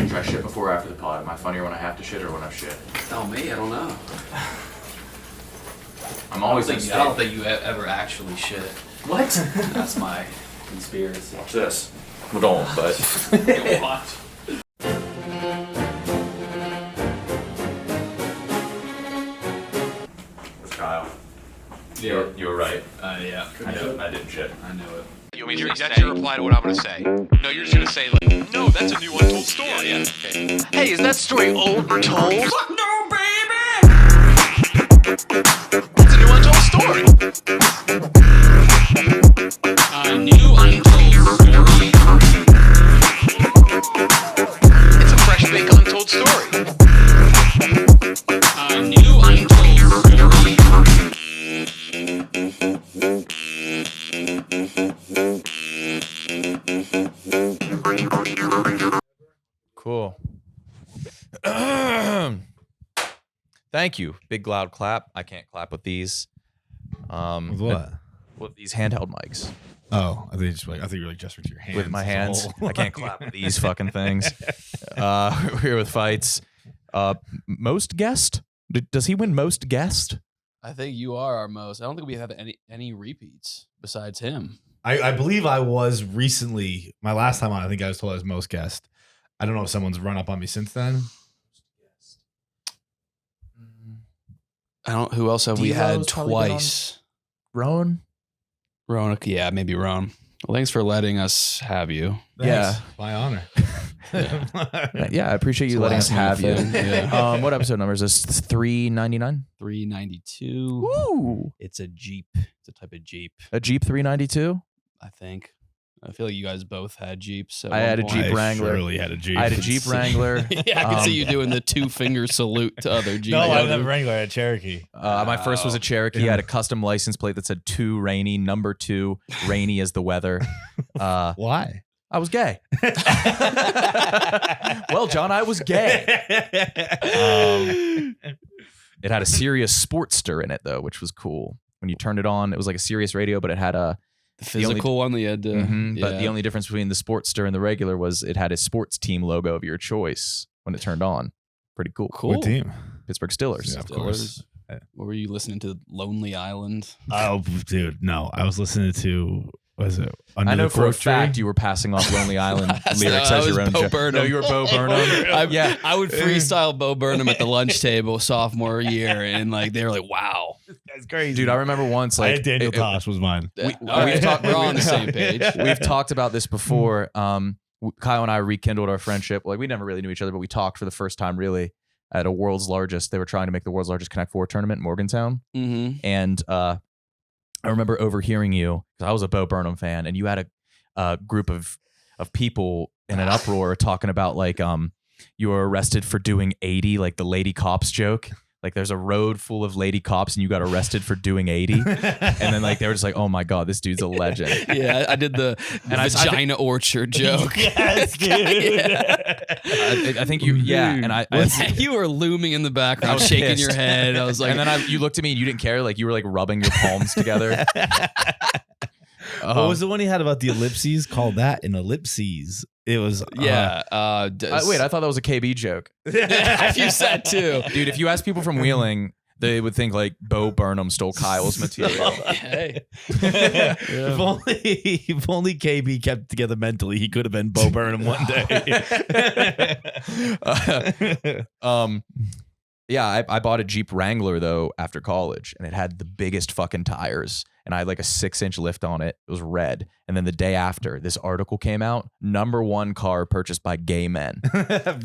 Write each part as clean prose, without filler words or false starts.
Try shit before or after the pod. Am I funnier when I have to shit or when I shit? Tell me, I don't know. I'm always I don't think you ever actually shit. What? That's my conspiracy. Watch this. Well, don't, but. Watch. It's Kyle. Yeah. You were right. Yeah. I didn't shit. I knew it. You want me to that's your reply to what I'm going to say. No, you're just going to say, like, no, that's a new Untold story. Yeah. Okay. Hey, is that story old or told? Fuck no, baby! It's a new Untold story. A new Untold story. It's a fresh baked Untold story. A new Untold story. Cool. Thank you. Big loud clap. I can't clap with these. With what? With these handheld mics. Oh, I think I think you were like just with your hands. With my hands. I can't clap with these fucking things. We're here with Feits. Most guest? Does he win most guest? I think you are our most. I don't think we have any repeats besides him. I believe I was recently, my last time on, I think I was told I was most guest. I don't know if someone's run up on me since then. I don't. Who else have we had twice? Roan? Roan. Yeah, maybe Roan. Well, thanks for letting us have you. Thanks. Yeah. My honor. Yeah, I appreciate you letting us have you. Yeah. What episode number is this? 399? 392. Woo! It's a Jeep. It's a type of Jeep, A Jeep 392? I think. I feel like you guys both had Jeeps. I had a Jeep I Wrangler. surely had a Jeep. I had a Jeep Wrangler. Yeah, I can see you doing the 2-finger salute to other Jeeps. No, I didn't have a Wrangler. I had a Cherokee. My first was a Cherokee. I had a custom license plate that said 2 rainy, number 2, rainy as the weather. Why? I was gay. Well, John, I was gay. It had a Sirius Sportster in it, though, which was cool. When you turned it on, it was like a Sirius radio, but it had a The physical one that you had to. But the only difference between the Sportster and the regular was it had a sports team logo of your choice when it turned on. Pretty cool. What team? Pittsburgh Steelers. Yeah, of course. What were you listening to? Lonely Island? Oh, dude, no. I was listening to, what is it? Under I know the for a Cork Tree? fact you were passing off Lonely Island lyrics I as was your own Bo joke. Burnham. No, you were Bo Burnham. Yeah, I would freestyle Bo Burnham at the lunch table sophomore year, and like they were like, "Wow, That's crazy. Dude, I remember once I like had Daniel Tosh was mine. all right, we're on the same page." We've talked about this before. Kyle and I rekindled our friendship. Like we never really knew each other, but we talked for the first time really at a world's largest. They were trying to make the world's largest Connect 4 tournament in Morgantown. Mm-hmm. And I remember overhearing you because I was a Bo Burnham fan, and you had a group of people in an uproar talking about like you were arrested for doing 80, like the lady cops joke. Like there's a road full of lady cops and you got arrested for doing 80. And then like they were just like, oh my God, this dude's a legend. Yeah, I did the vagina orchard joke. Yes, dude. I think you, yeah. And I you were looming in the I background, was shaking pissed. your head. I was like, and then you looked at me and you didn't care. Like you were like rubbing your palms together. What was the one he had about the ellipses? Called that an ellipses. It was yeah. Wait, I thought that was a KB joke. You said too, Dude, if you ask people from Wheeling, they would think like Bo Burnham stole Kyle's material. Hey. If only KB kept together mentally, he could have been Bo Burnham one day. Yeah, I bought a Jeep Wrangler though after college, and it had the biggest fucking tires, and I had like a 6-inch lift on it. It was red, and then the day after, this article came out: #1 car purchased by gay men.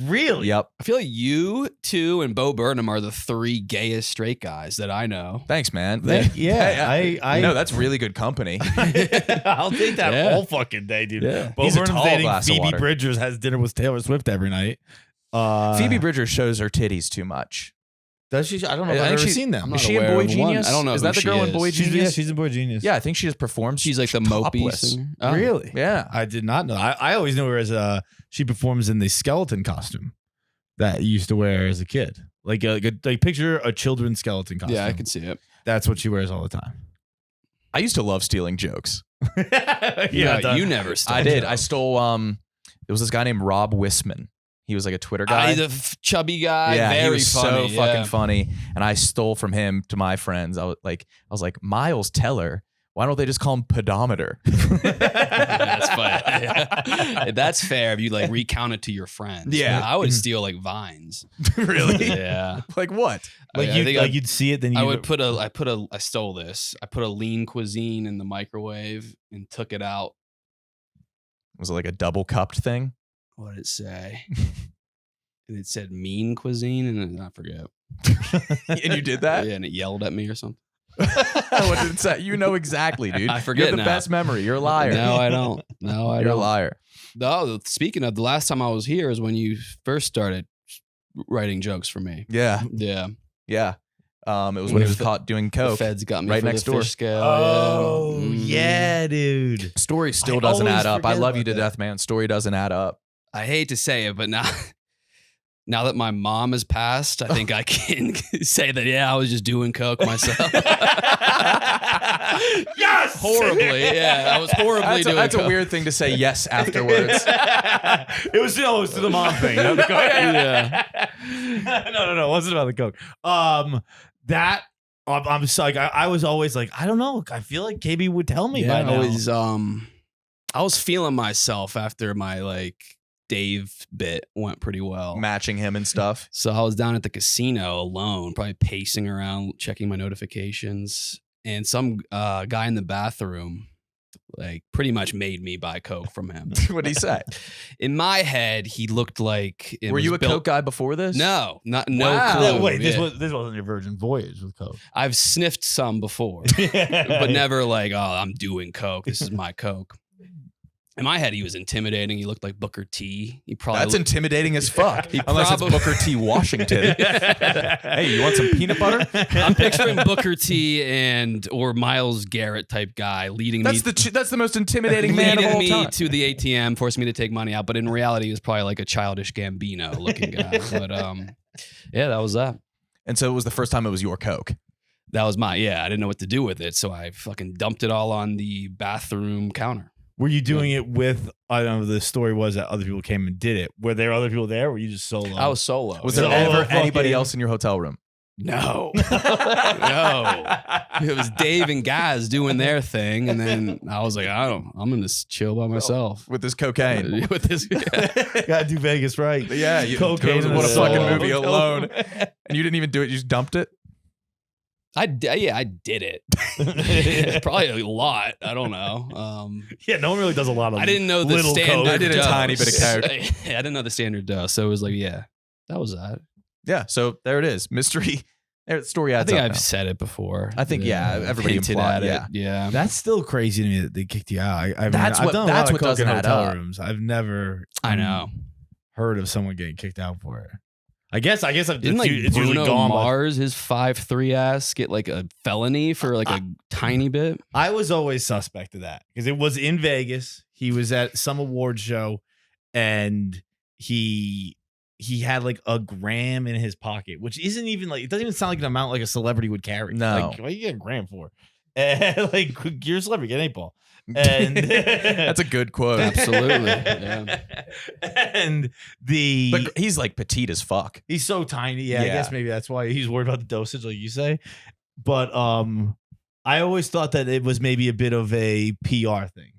Really? Yep. I feel like you two and Bo Burnham are the 3 gayest straight guys that I know. Thanks, man. Yeah, I know that's really good company. I'll take that Yeah. all fucking day, dude. Yeah. Bo He's a Burnham's tall dating glass of Phoebe water. Bridgers, has dinner with Taylor Swift every night. Phoebe Bridgers shows her titties too much. Does she? I don't know if I I've think ever she's- seen them. Is she in Boy Genius? I don't know. Is who that the she girl in is. Boy She's, Genius? yeah, she's in Boy Genius. Yeah, I think she just performs. She's like the mopey topless. singer. Really? Yeah. I did not know. I always knew her as she performs in the skeleton costume that you used to wear as a kid. Like picture a children's skeleton costume. Yeah, I can see it. That's what she wears all the time. I used to love stealing jokes. Yeah, you never stole. I did. I stole. There was this guy named Rob Wisman, He was like a Twitter guy. The chubby guy. Yeah, very he was funny. so fucking funny. And I stole from him to my friends. I was like, Miles Teller. Why don't they just call him Pedometer? That's funny. Yeah. That's fair if you like recount it to your friends. Yeah. I would steal like vines. Really? Yeah. Like what? Like I think you'd see it, then you I stole this. I put a lean cuisine in the microwave and took it out. Was it like a double cupped thing? What did it say? And it said mean cuisine, and I forget. And you did that? Yeah, and it yelled at me or something. What did it say? You know exactly, dude. I forget You have the now. best memory. You're a liar. No, I don't. No, I You're don't. a liar. No, speaking of, the last time I was here is when you first started writing jokes for me. Yeah. Yeah. Yeah. It was when he was caught doing The coke. feds got me right for next the door. fish scale. Oh, yeah. yeah, dude. Story still I doesn't always add up. I forget love you about to that. death, man. Story doesn't add up. I hate to say it, but now that my mom has passed, I think I can say that, yeah, I was just doing coke myself. Yes! Horribly, yeah. I was horribly doing That's a coke. weird thing to say yes afterwards. It was to the mom thing. Not the coke. Yeah. No. It wasn't about the coke. I'm just like I was always like, I don't know. I feel like KB would tell me by now. I was feeling myself after my like Dave bit went pretty well. Matching him and stuff. So I was down at the casino alone, probably pacing around, checking my notifications, and some guy in the bathroom like pretty much made me buy coke from him. What'd he say? In my head, he looked like Were you a coke guy before this? No, no Wow. clue. Wait, this Yeah. wasn't your virgin voyage with coke. I've sniffed some before, but never like, oh, I'm doing coke. This is my coke. In my head, he was intimidating. He looked like Booker T. He probably That's intimidating as fuck. He Unless probably- it's Booker T. Washington. Hey, you want some peanut butter? I'm picturing Booker T. or Myles Garrett type guy leading That's me. that's the most intimidating man of leading all me time. to the ATM, forcing me to take money out. But in reality, he was probably like a childish Gambino looking guy. But yeah, that was that. And so it was the first time it was your coke. That was I didn't know what to do with it, so I fucking dumped it all on the bathroom counter. Were you doing it with? I don't know. The story was that other people came and did it. Were there other people there? Or were you just solo? I was solo. Was So- there ever fucking- anybody else in your hotel room? No. No. It was Dave and Gaz doing their thing, and then I was like, I'm gonna chill by myself With this cocaine. with this. Gotta do Vegas right. Yeah, you Cocaine in what a a fucking solo movie hotel alone. room. And you didn't even do it, you just dumped it? I did it. Probably a lot. I don't know. Yeah, no one really does a lot of. I didn't know the little standard. coke. I did a dose. tiny bit of coke. I didn't know the standard dose, so it was like, yeah, that was that. Yeah, so there it is. Mystery. Story I adds think up I've now. said it before. I think, yeah, everybody hinted implied, at it. Yeah. That's still crazy to me that they kicked you out. I mean, That's I've what- done a lot that's of what coke doesn't in add hotel up. rooms. I've never. I know. Heard of someone getting kicked out for it. I guess it's Didn't like it's usually Bruno gone. By, Mars, his 5'3" ass, get like a felony for like a tiny bit? I was always suspect of that because it was in Vegas. He was at some award show, and he had like a gram in his pocket, which isn't even like, it doesn't even sound like an amount like a celebrity would carry. No. Like, what you get a gram for? And like, you're a celebrity, get an 8 ball. And That's a good quote. Absolutely. Yeah. And But he's like petite as fuck. he's so tiny. Yeah, I Yeah. guess maybe that's why he's worried about the dosage, like you say. But I always thought that it was maybe a bit of a PR thing.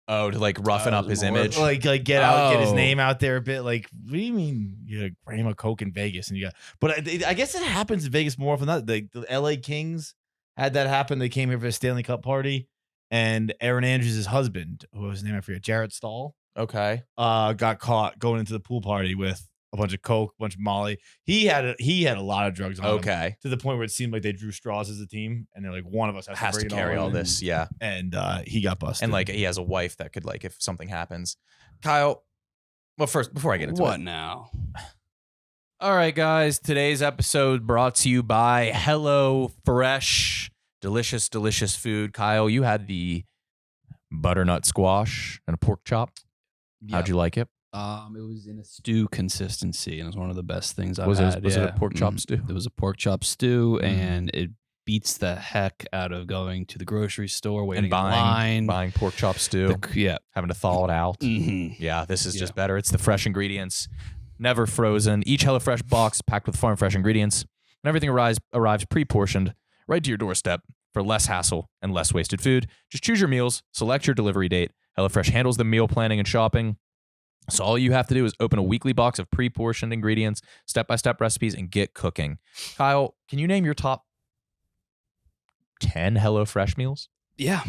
Oh, to like roughen up his image. Like get out, get his Oh. name out there a bit. Like, what do you mean you had a gram of coke in Vegas and you got? But I guess it happens in Vegas more often than not. The LA Kings had that happen. They came here for a Stanley Cup party, and Aaron Andrews' husband, who was his name I forget, Jarrett Stahl, Okay. got caught going into the pool party with a bunch of coke, a bunch of Molly. He had a lot of drugs on him, Okay. to the point where it seemed like they drew straws as a team, and they're like, one of us Has to bring it carry all in. this. Yeah. And he got busted. And like he has a wife that could like if something happens. Kyle, well, first before I get into What it. now? All right, guys. Today's episode brought to you by Hello Fresh. Delicious, delicious food. Kyle, you had the butternut squash and a pork chop. How'd you like it? It was in a stew consistency, and it was one of the best things I've Was it- had. was it a yeah. pork chop Mhm. stew? It was a pork chop stew, Mhm. and it beats the heck out of going to the grocery store, waiting And buying, in line. buying pork chop stew, Yeah. having to thaw it out. Mhm. Yeah, this is Yeah. just better. It's the fresh ingredients. never frozen. Each HelloFresh box packed with farm fresh ingredients, and everything arrives pre-portioned right to your doorstep for less hassle and less wasted food. Just choose your meals, select your delivery date. HelloFresh handles the meal planning and shopping. So all you have to do is open a weekly box of pre-portioned ingredients, step-by-step recipes, and get cooking. Kyle, can you name your top 10 HelloFresh meals? Yeah.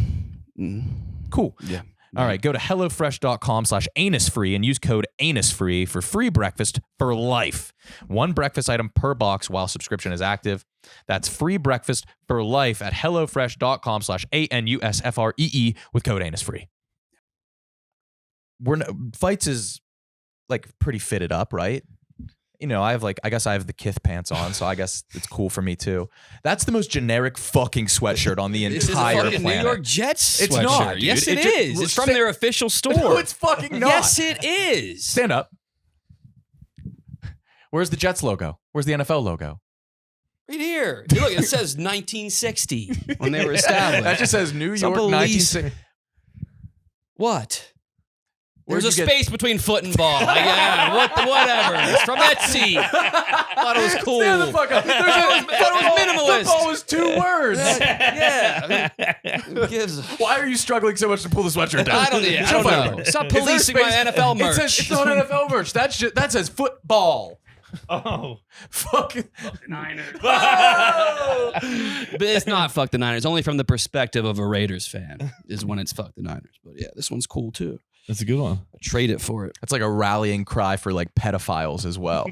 Mm. Cool. Yeah. All right, go to hellofresh.com/anusfree and use code anusfree for free breakfast for life. One breakfast item per box while subscription is active. That's free breakfast for life at hellofresh.com/anusfree with code anusfree. Feits is like pretty fitted up, right? You know, I guess I have the Kith pants on, so I guess it's cool for me too. That's the most generic fucking sweatshirt on the This entire is a fucking planet. New York Jets It's sweatshirt. not, dude. Yes, It it just- is. It's from their official store. No, it's fucking not. Yes, it is. Stand up. Where's the Jets logo? Where's the NFL logo? Right here. Look, it says 1960 when they were established. That just says New Some York police- 1960. What? Where'd There's a you get- space between foot and ball. Yeah, whatever. It's from Etsy. Thought it was cool. Stand the fuck up. Thought it was minimalist. Football was 2 words. Yeah. Who gives a- Why are you struggling so much to pull the sweatshirt down? I don't know. Stop Is there policing my space- NFL merch. It's not NFL merch. That says football. Oh. Fucking Niners. But it's not fuck the Niners. Only from the perspective of a Raiders fan is when it's fuck the Niners. But yeah, this one's cool too. That's a good one. I trade it for it. That's like a rallying cry for like pedophiles as well.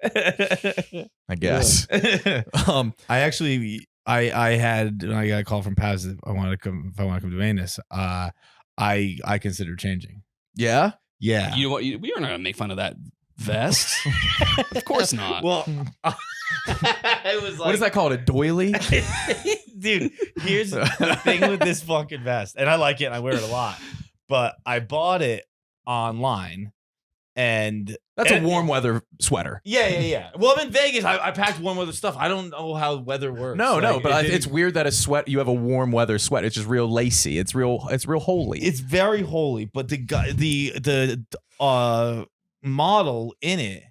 I guess. I actually had when I got a call from Paz if I want to come to Venus. I consider changing. Yeah. Yeah. You know what? We are not gonna make fun of that vest. Of course not. Well, it was like, What is that called? A doily? dude, here's the thing with this fucking vest, and I like it and I wear it a lot, but I bought it online and That's a warm weather sweater. yeah. Well, I'm in Vegas. I packed warm weather stuff. I don't know how weather works. No, Like, but it it's weird that you have a warm weather sweat. It's just real lacy. It's real holy. It's very holy, but the guy, the model in it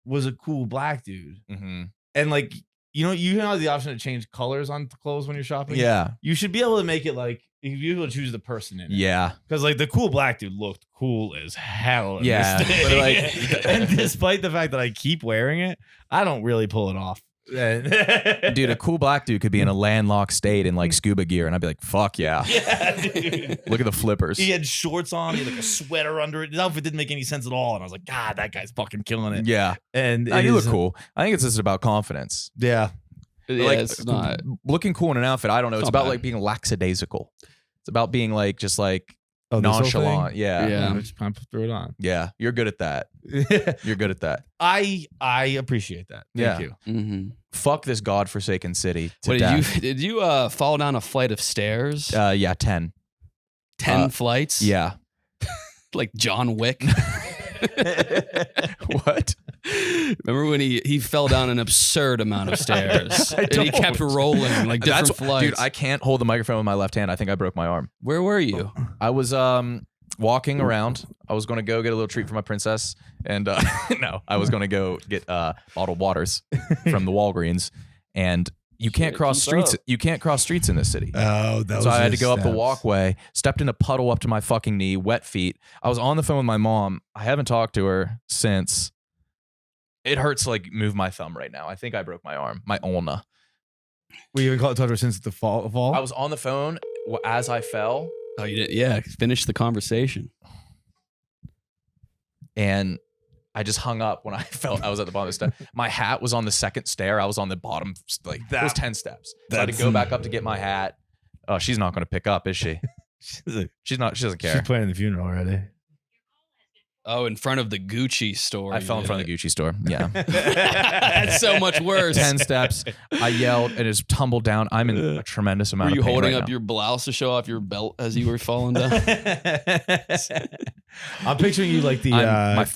was a cool black dude, mm-hmm. and like you have the option to change colors on clothes when you're shopping. Yeah. You should be able to make it like you should be able to choose the person in it. Yeah. Because like the cool black dude looked cool as hell. In Yeah, this thing. but, like- and despite the fact that I keep wearing it, I don't really pull it off. Dude, a cool black dude could be in a landlocked state in like scuba gear, and I'd be like, fuck yeah. Yeah, dude. Look at the flippers. He had shorts on, he had like a sweater under it. His outfit didn't make any sense at all. And I was like, God, that guy's fucking killing it. Yeah. And Nah, it you look is- cool. I think it's just about confidence. Yeah. Yeah, Like, it's not. looking cool in an outfit, I don't know. It's Not about bad. like being lackadaisical. It's about being like just like Oh, this whole nonchalant. thing? Yeah. Yeah. Just throw it on. Yeah. You're good at that. You're good at that. I appreciate that. Yeah. Thank you. Mm-hmm. Fuck this godforsaken city to What death. did you fall down a flight of stairs? Yeah, 10. 10 flights? Yeah. Like John Wick. What? Remember when he fell down an absurd amount of stairs I and he don't. kept rolling like different flights? Dude, I can't hold the microphone with my left hand. I think I broke my arm. Where were you? I was walking around. I was going to go get a little treat for my princess. And no, I was going to go get bottled waters from the Walgreens. And you can't cross keep streets. up. You can't cross streets in this city. Oh, that So I had to go up the walkway, stepped in a puddle up to my fucking knee, wet feet. I was on the phone with my mom. I haven't talked to her since. It hurts to like move my thumb right now. I think I broke my arm, my ulna. We even called it since the fall. I was on the phone as I fell, Oh, you did? Yeah, finish the conversation. and I just hung up when I felt I was at the bottom of the step. My hat was on the second stair. I was on the bottom, like it was 10 steps. So I had to go back up to get my hat. Oh, she's not going to pick up, is she? She's not. She doesn't care. She's planning the funeral already. Oh, in front of the Gucci store. I fell in front of the Gucci store. Yeah. That's so much worse. 10 steps. I yelled and it just tumbled down. I'm in a tremendous amount Were you of pain holding right up now. your blouse to show off your belt as you were falling down? I'm picturing you like the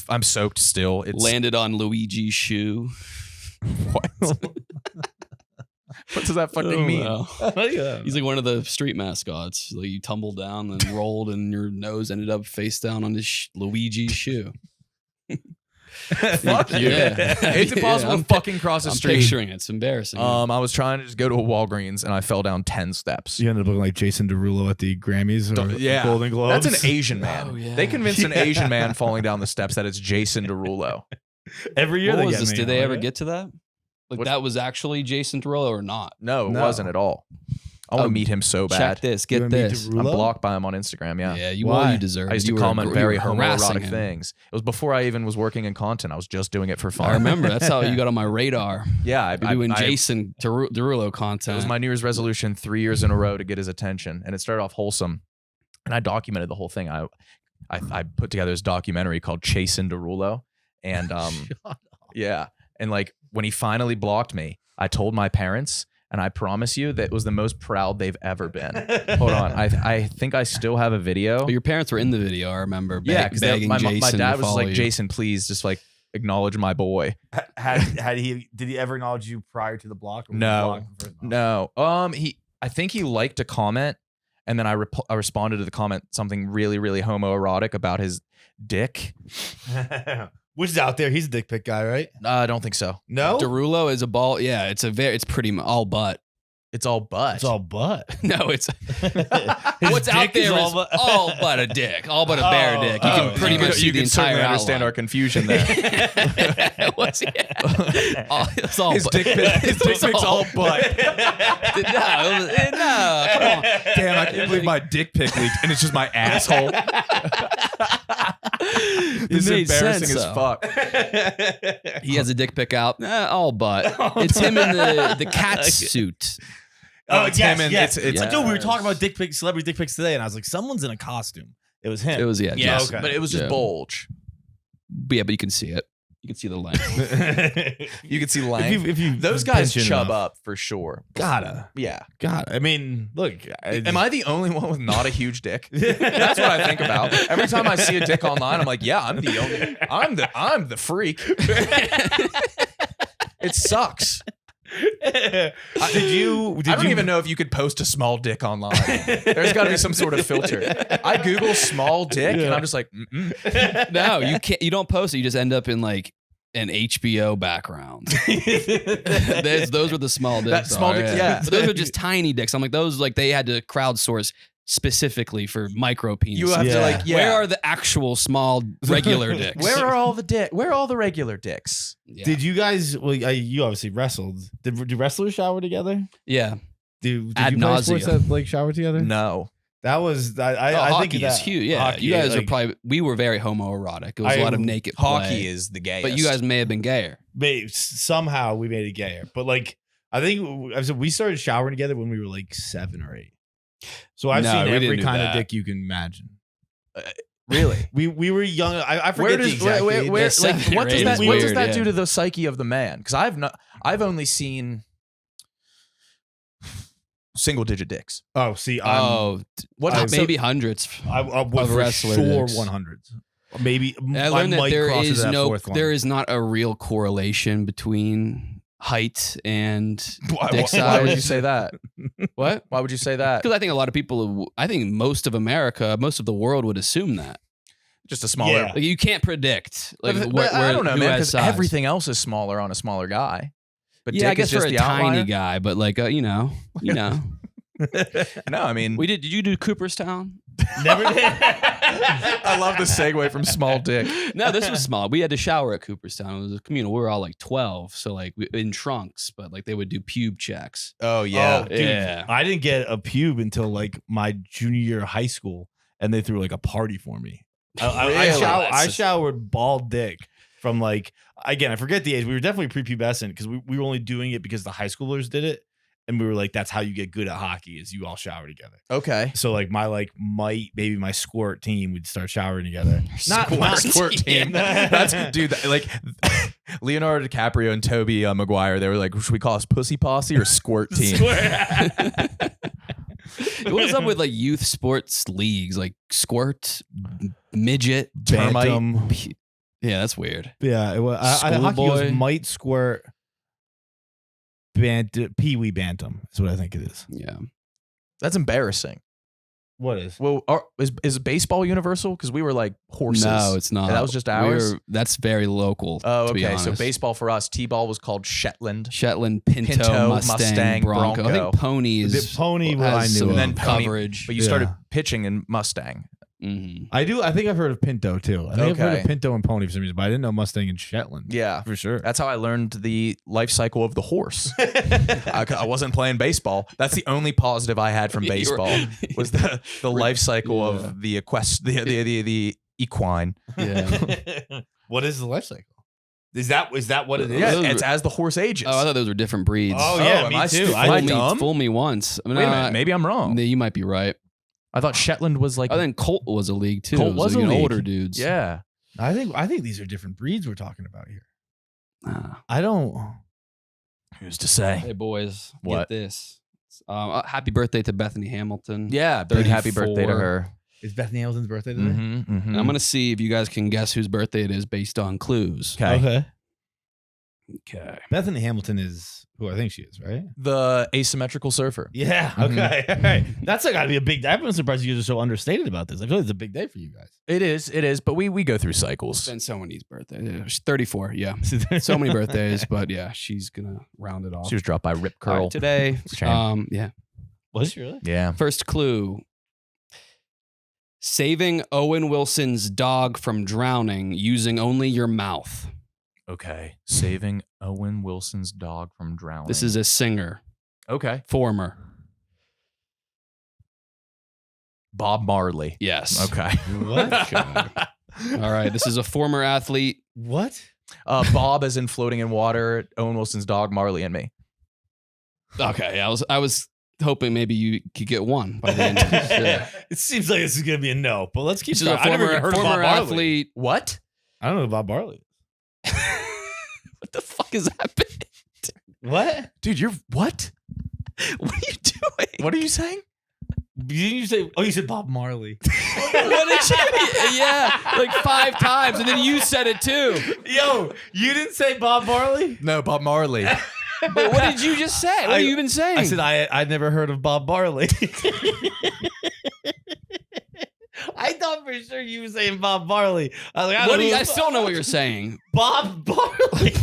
I'm soaked still. It's Landed on Luigi's shoe. what? What does that fucking mean? He's like one of the street mascots. Like you tumbled down and rolled, and your nose ended up face down on his Luigi's shoe. Fuck you. Yeah. It's impossible I'm to fucking cross the I'm street. picturing it. It's embarrassing. I was trying to just go to a Walgreens and I fell down 10 steps. You ended up looking like Jason Derulo at the Grammys or Yeah. Golden Globes. That's an Asian man. Oh, yeah. They convinced an Asian man falling down the steps that it's Jason Derulo. Every year what they was get this? me. Did they ever get to that? Like What- that was actually Jason Derulo or not? No, it No. wasn't at all. I want to meet him so bad. Check this. You Get wanna meet this. Derulo? I'm blocked by him on Instagram. Yeah. Yeah, you Why? well, you deserve. I used to you comment you very harassing homoerotic him. things. It was before I even was working in content. I was just doing it for fun. I remember. That's how you got on my radar. Yeah, I, Doing I- Jason Derulo It content. was my New Year's resolution 3 years in a row to get his attention, and it started off wholesome. And I documented the whole thing. I put together this documentary called Chasin' Derulo, and yeah, and like when he finally blocked me, I told my parents, and I promise you that it was the most proud they've ever been. Hold on, I think I still have a video. But your parents were in the video. I remember. Yeah, because begging my Jason dad to was follow like, you. Jason, please just like acknowledge my boy. Did he ever acknowledge you prior to the block? Or was No. he blocked first? No. I think he liked a comment, and then I responded to the comment something really, really homoerotic about his dick. Which is out there. He's a dick pic guy, right? I don't think so. No, Derulo is a ball. Yeah, it's pretty all butt. It's all butt. it's all butt. No, it's His what's out dick is there is all all butt. but a dick, all but a bare Oh, dick. You can oh, pretty you much could- see you the can entire certainly understand our outline. confusion there. It's all His butt. dick pic's all butt. No, come on. Damn, I can't believe my dick pic leaked, and it's just my asshole. This is made embarrassing sense, as though. fuck. He has a dick pic out. All but. It's him in the cat suit. Oh, it's yes, him and yes. it's Dude, we were talking about dick pics, celebrity dick pics today, and I was like, someone's in a costume. It was him. It was yeah. Yes, just- okay. but it was just Yeah. bulge. But yeah, but you can see it. You can see the length. You could see length. if you Those guys pinch it chub enough. up for sure. Gotta. Yeah. God, I mean, look. Am I the only one with not a huge dick? That's what I think about. Every time I see a dick online, I'm like, yeah, I'm the freak. It sucks. Did you? I don't even know if you could post a small dick online. There's got to be some sort of filter. I Google small dick, and I'm just like, mm-mm. No, you can't. You don't post it. You just end up in like an HBO background. Those were the small dicks. That small dick, yeah. But those are just tiny dicks. I'm like those. Like they had to crowdsource specifically for micro penises. You have to like, yeah. Where are the actual small regular dicks? Where are all the regular dicks? Yeah. Did you guys? Well, you obviously wrestled. Do wrestlers shower together? Yeah. Did Ad you play sports nauseam. that like shower together? No. That was I Hockey think is that, huge. Yeah, hockey, you guys are like, probably. We were very homoerotic. It was a lot of naked Hockey play. is the gayest. But you guys may have been gayer. somehow we made it gayer. But like I think we started showering together when we were like 7 or 8. So I've No, seen we every didn't do kind that. of dick you can imagine. really. We were young. I forget the exact age. where That's like seventh what does grade that is what does weird, that yeah. do to the psyche of the man? Because I've only seen single digit dicks. Oh, see, What maybe hundreds. I would of for wrestler sure dicks. 100s. Maybe I learned that might there cross into is that no, fourth one. there is not a real correlation between height and Why dick would you size. say that? What? Why would you say that? Because I think a lot of people, I think most of America, most of the world would assume that. Just a smaller. Yeah. Like you can't predict. Like But I don't know, who man. has Because size. everything else is smaller on a smaller guy. But Yeah, I dick guess is just for a the tiny outlier. guy, but like you know. No, I mean, Did you do Cooperstown? Never did. I love the segue from small dick. No, this was small. We had to shower at Cooperstown. It was a communal. We were all like 12, so like in trunks, but like they would do pube checks. Oh yeah. Oh, dude, Yeah. I didn't get a pube until like my junior year of high school, and they threw like a party for me. Really? I showered bald dick from like, again, I forget the age. We were definitely prepubescent because we were only doing it because the high schoolers did it. And we were like, that's how you get good at hockey is you all shower together. Okay. So like maybe my squirt team would start showering together. Not Squirt team. That's dude. Like Leonardo DiCaprio and Toby Maguire. They were like, should we call us Pussy Posse or Squirt Team? What is up with like youth sports leagues, like squirt, midget, Termite. Bantam. Yeah, that's weird. Yeah, hockey was Schoolboy. might squirt. Pee-wee Bantam is what I think it is. Yeah. That's embarrassing. What is? Well, is baseball universal? Because we were like horses. No, it's not. And that was just ours? That's very local. Oh, to be okay. So honest. baseball for us, T-ball was called Shetland. Shetland, Pinto, Mustang, Bronco. I think ponies. The pony, well, I has knew some of. And then pony, coverage. But you started pitching in Mustang. Mhm. I think I've heard of Pinto too. I think I've heard Okay. of Pinto and pony for some reason, but I didn't know Mustang and Shetland. Yeah. For sure. That's how I learned the life cycle of the horse. I wasn't playing baseball. That's the only positive I had from You were- baseball was the life cycle of the the equine. Yeah. What is the life cycle? Is that what it is? Yeah, Those it's were- as the horse ages. Oh, I thought those were different breeds. Oh, yeah, am me I too. stupid? I Am I fool, dumb? fool me once. I mean, Wait a minute, maybe I'm wrong. You might be right. I thought Shetland was like I think Colt was a league too. Colt It was like, a league. older dudes. yeah. I think these are different breeds we're talking about here. Ah. I don't. Who's to say? Hey boys, What? get this. Happy birthday to Bethany Hamilton. Yeah, big happy birthday to 34. her. Is Bethany Hamilton's birthday today? And I'm gonna see if you guys can guess whose birthday it is based on clues. Okay. Okay. Bethany Hamilton is who I think she is, right? The asymmetrical surfer. Yeah. Mhm. Okay. All right. That's got to be a big. I've been surprised you guys are so understated about this. I feel like it's a big day for you guys. It is, but we go through cycles. It's been so many's birthday. Yeah, she's 34. Yeah. So many birthdays, but yeah, she's gonna round it off. She was dropped by Rip All Curl. right, today. Shame. Yeah. Was she really? Yeah. First clue. Saving Owen Wilson's dog from drowning using only your mouth. Okay. Saving Owen Wilson's dog from drowning. This is a singer, okay. former. Bob Barley. Yes. Okay. What? All right. This is a former athlete. What? Bob as in floating in water. Owen Wilson's dog, Marley and me. Okay. I was hoping maybe you could get one by the end of this. Yeah. It seems like this is gonna be a no, but let's keep. This is a I never former, even heard of Bob former Barley. athlete. What? I don't know who Bob Barley. What the fuck is happening? What? Dude, you're what? What are you doing? What are you saying? Didn't you say? Oh, you said Bob Marley. What did you? Yeah, like 5 times, and then you said it too. Yo, you didn't say Bob Marley. No, Bob Marley. But what did you just say? What are you even saying? I said I'd never heard of Bob Barley. I thought for sure you were saying Bob Barley. I was like, What do you, I still don't know what you're saying. Bob Barley.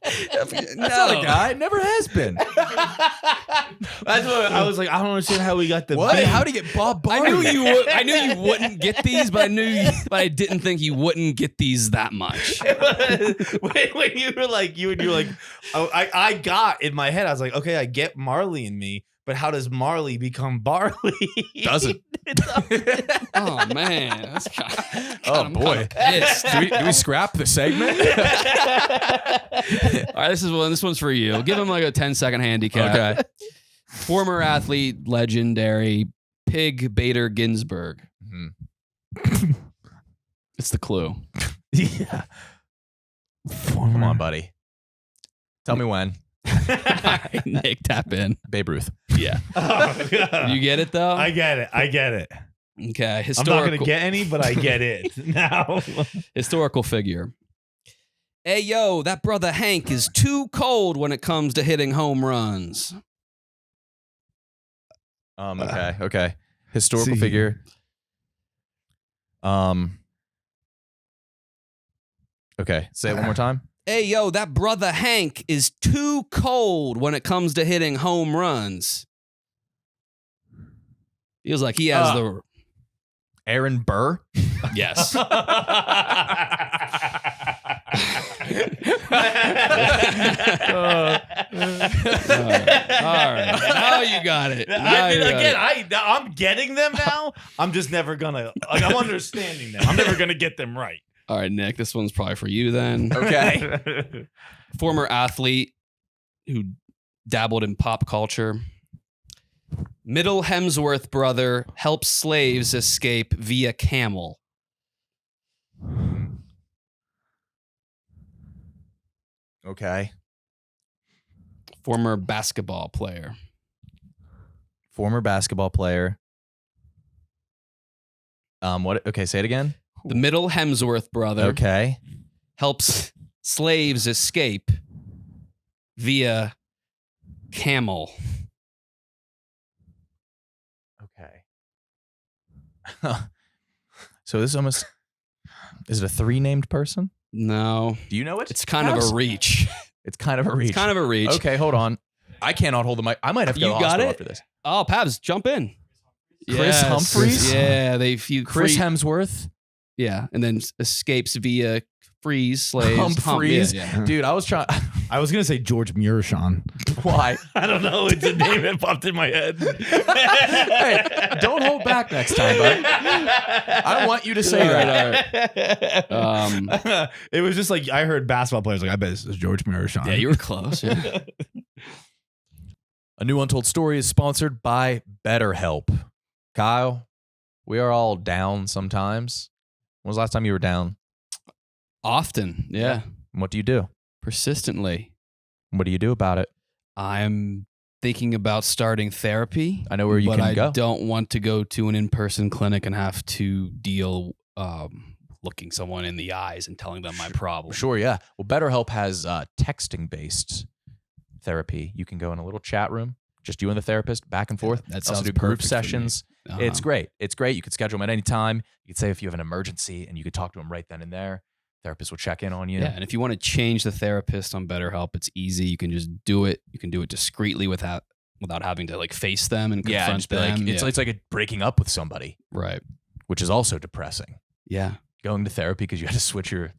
That's not a guy. It never has been. That's what I was like. I don't understand how we got the What? beat. How to get Bob I Barley? knew you would. I knew you wouldn't get these, but I didn't think you wouldn't get these that much. when you were like, oh, I got in my head. I was like, okay, I get Marley in me, but how does Marley become Barley? Doesn't. Oh man, that's kind of, Oh, I'm boy. kinda pissed. Do we scrap the segment? All right, this one's for you. Give him like a 10-second handicap. Okay. Former athlete, legendary Pig Bader Ginsburg. It's the clue. Yeah. Come on, buddy. Tell me when. All right, Nick, tap in. Babe Ruth. Yeah. Oh, God. You get it though? I get it. Okay. I'm Historical, not gonna get any, but I get it now. historical figure. Hey yo, that brother Hank is too cold when it comes to hitting home runs. Okay. Historical See. figure. Okay. Say it one more time. Hey yo, that brother Hank is too cold when it comes to hitting home runs. Feels like he has the Aaron Burr. yes. All right. Now you got it. Now you got it. I'm getting them now. I'm just never gonna. Like, I'm understanding them. I'm never gonna get them right. All right, Nick, this one's probably for you then. Okay. Former athlete who dabbled in pop culture. Middle Hemsworth brother helps slaves escape via camel. Okay. Former basketball player. Former basketball player. What? Okay, say it again. The Middle Hemsworth brother Okay. helps slaves escape via camel. Okay. So this almost is it a 3 named person? No, Do you know it? it's kind of a reach. It's kind of a reach. It's kind of a reach. Okay, hold on. I cannot hold the mic. I might have to go You to the got hospital it? after this. Oh, Pabs, jump in. Chris Humphreys? Yeah, Chris Hemsworth. Yeah, and then escapes via freeze slaves. Humphreys. Yeah. Dude, I was trying. I was gonna say George Murashon. Why? I don't know. It's a name that popped in my head. Hey, don't hold back next time, bud. I want you to say that. It was just like I heard basketball players like, I bet this is George Murashon. Yeah, you were close. Yeah. A new Untold Story is sponsored by BetterHelp. Kyle, we are all down sometimes. When was the last time you were down? Often, yeah. What do you do? Persistently. What do you do about it? I'm thinking about starting therapy. I know where you but can I go. don't want to go to an in-person clinic and have to deal looking someone in the eyes and telling them my problem. Sure, yeah. Well, BetterHelp has texting-based therapy. You can go in a little chat room, just you and the therapist, back and forth. That also sounds do group perfect for me. sessions. Uh-huh. It's great. It's great. You can schedule them at any time. You could say if you have an emergency, and you could talk to them right then and there. Therapist will check in on you. Yeah, and if you want to change the therapist on BetterHelp, it's easy. You can just do it. You can do it discreetly without having to like face them and Yeah, confront just be like, them. it's like breaking up with somebody, Right. which is also depressing. Yeah. Going to therapy because you had to switch your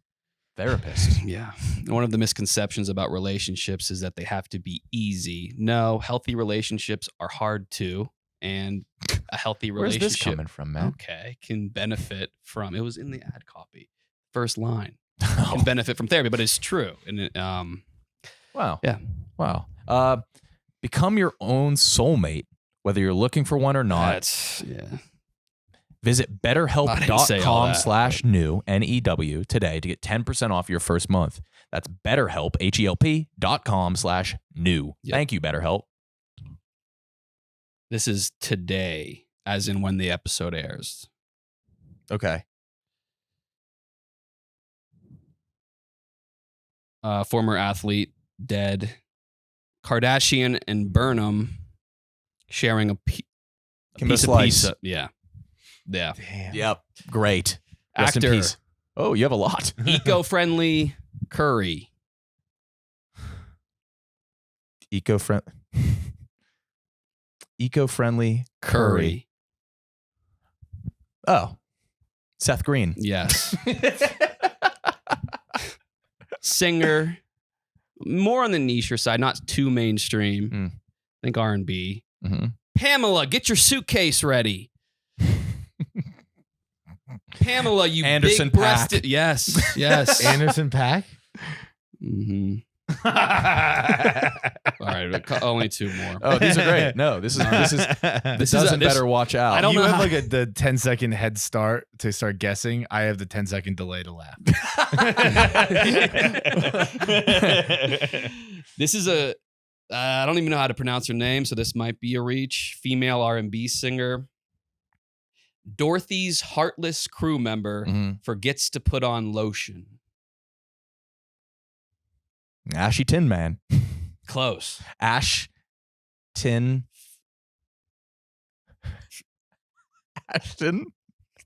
therapist. Yeah. One of the misconceptions about relationships is that they have to be easy. No, healthy relationships are hard too. And a healthy Where's relationship this coming from, man? okay, can benefit from, it was in the ad copy. First line. Oh, Can benefit from therapy, but it's true. And it, wow. Yeah. Wow. Become your own soulmate, whether you're looking for one or not. that's, yeah. Visit I didn't say all that. betterhelp.com/new, N-E-W, today to get 10% off your first month. That's betterhelp, HELP.com/new. Yep. Thank you, BetterHelp. This is today, as in when the episode airs. Okay. Former athlete, dead. Kardashian and Burnham sharing a piece of Slice. pizza. Yeah. Yeah. Damn. Yep. Great. Rest in Actor. peace. Oh, you have a lot. Eco-friendly curry. Eco-friendly Curry. Oh. Seth Green. Yes. Singer. More on the niche side, not too mainstream. Mm. I think R&B. Mm-hmm. Pamela, get your suitcase ready. Pamela, you Anderson big-breasted. Paak. Yes. Yes. Anderson Paak. Mm-hmm. All right, only 2 more. Oh, these are great. No, this doesn't better watch out. I don't You know have how- like the 10-second head start to start guessing. I have the 10-second delay to laugh. This is a I don't even know how to pronounce her name, so this might be a reach. Female R&B singer. Dorothy's heartless crew member Mhm. forgets to put on lotion. Ashy Tin Man. Close. Ash Tin. Ashton.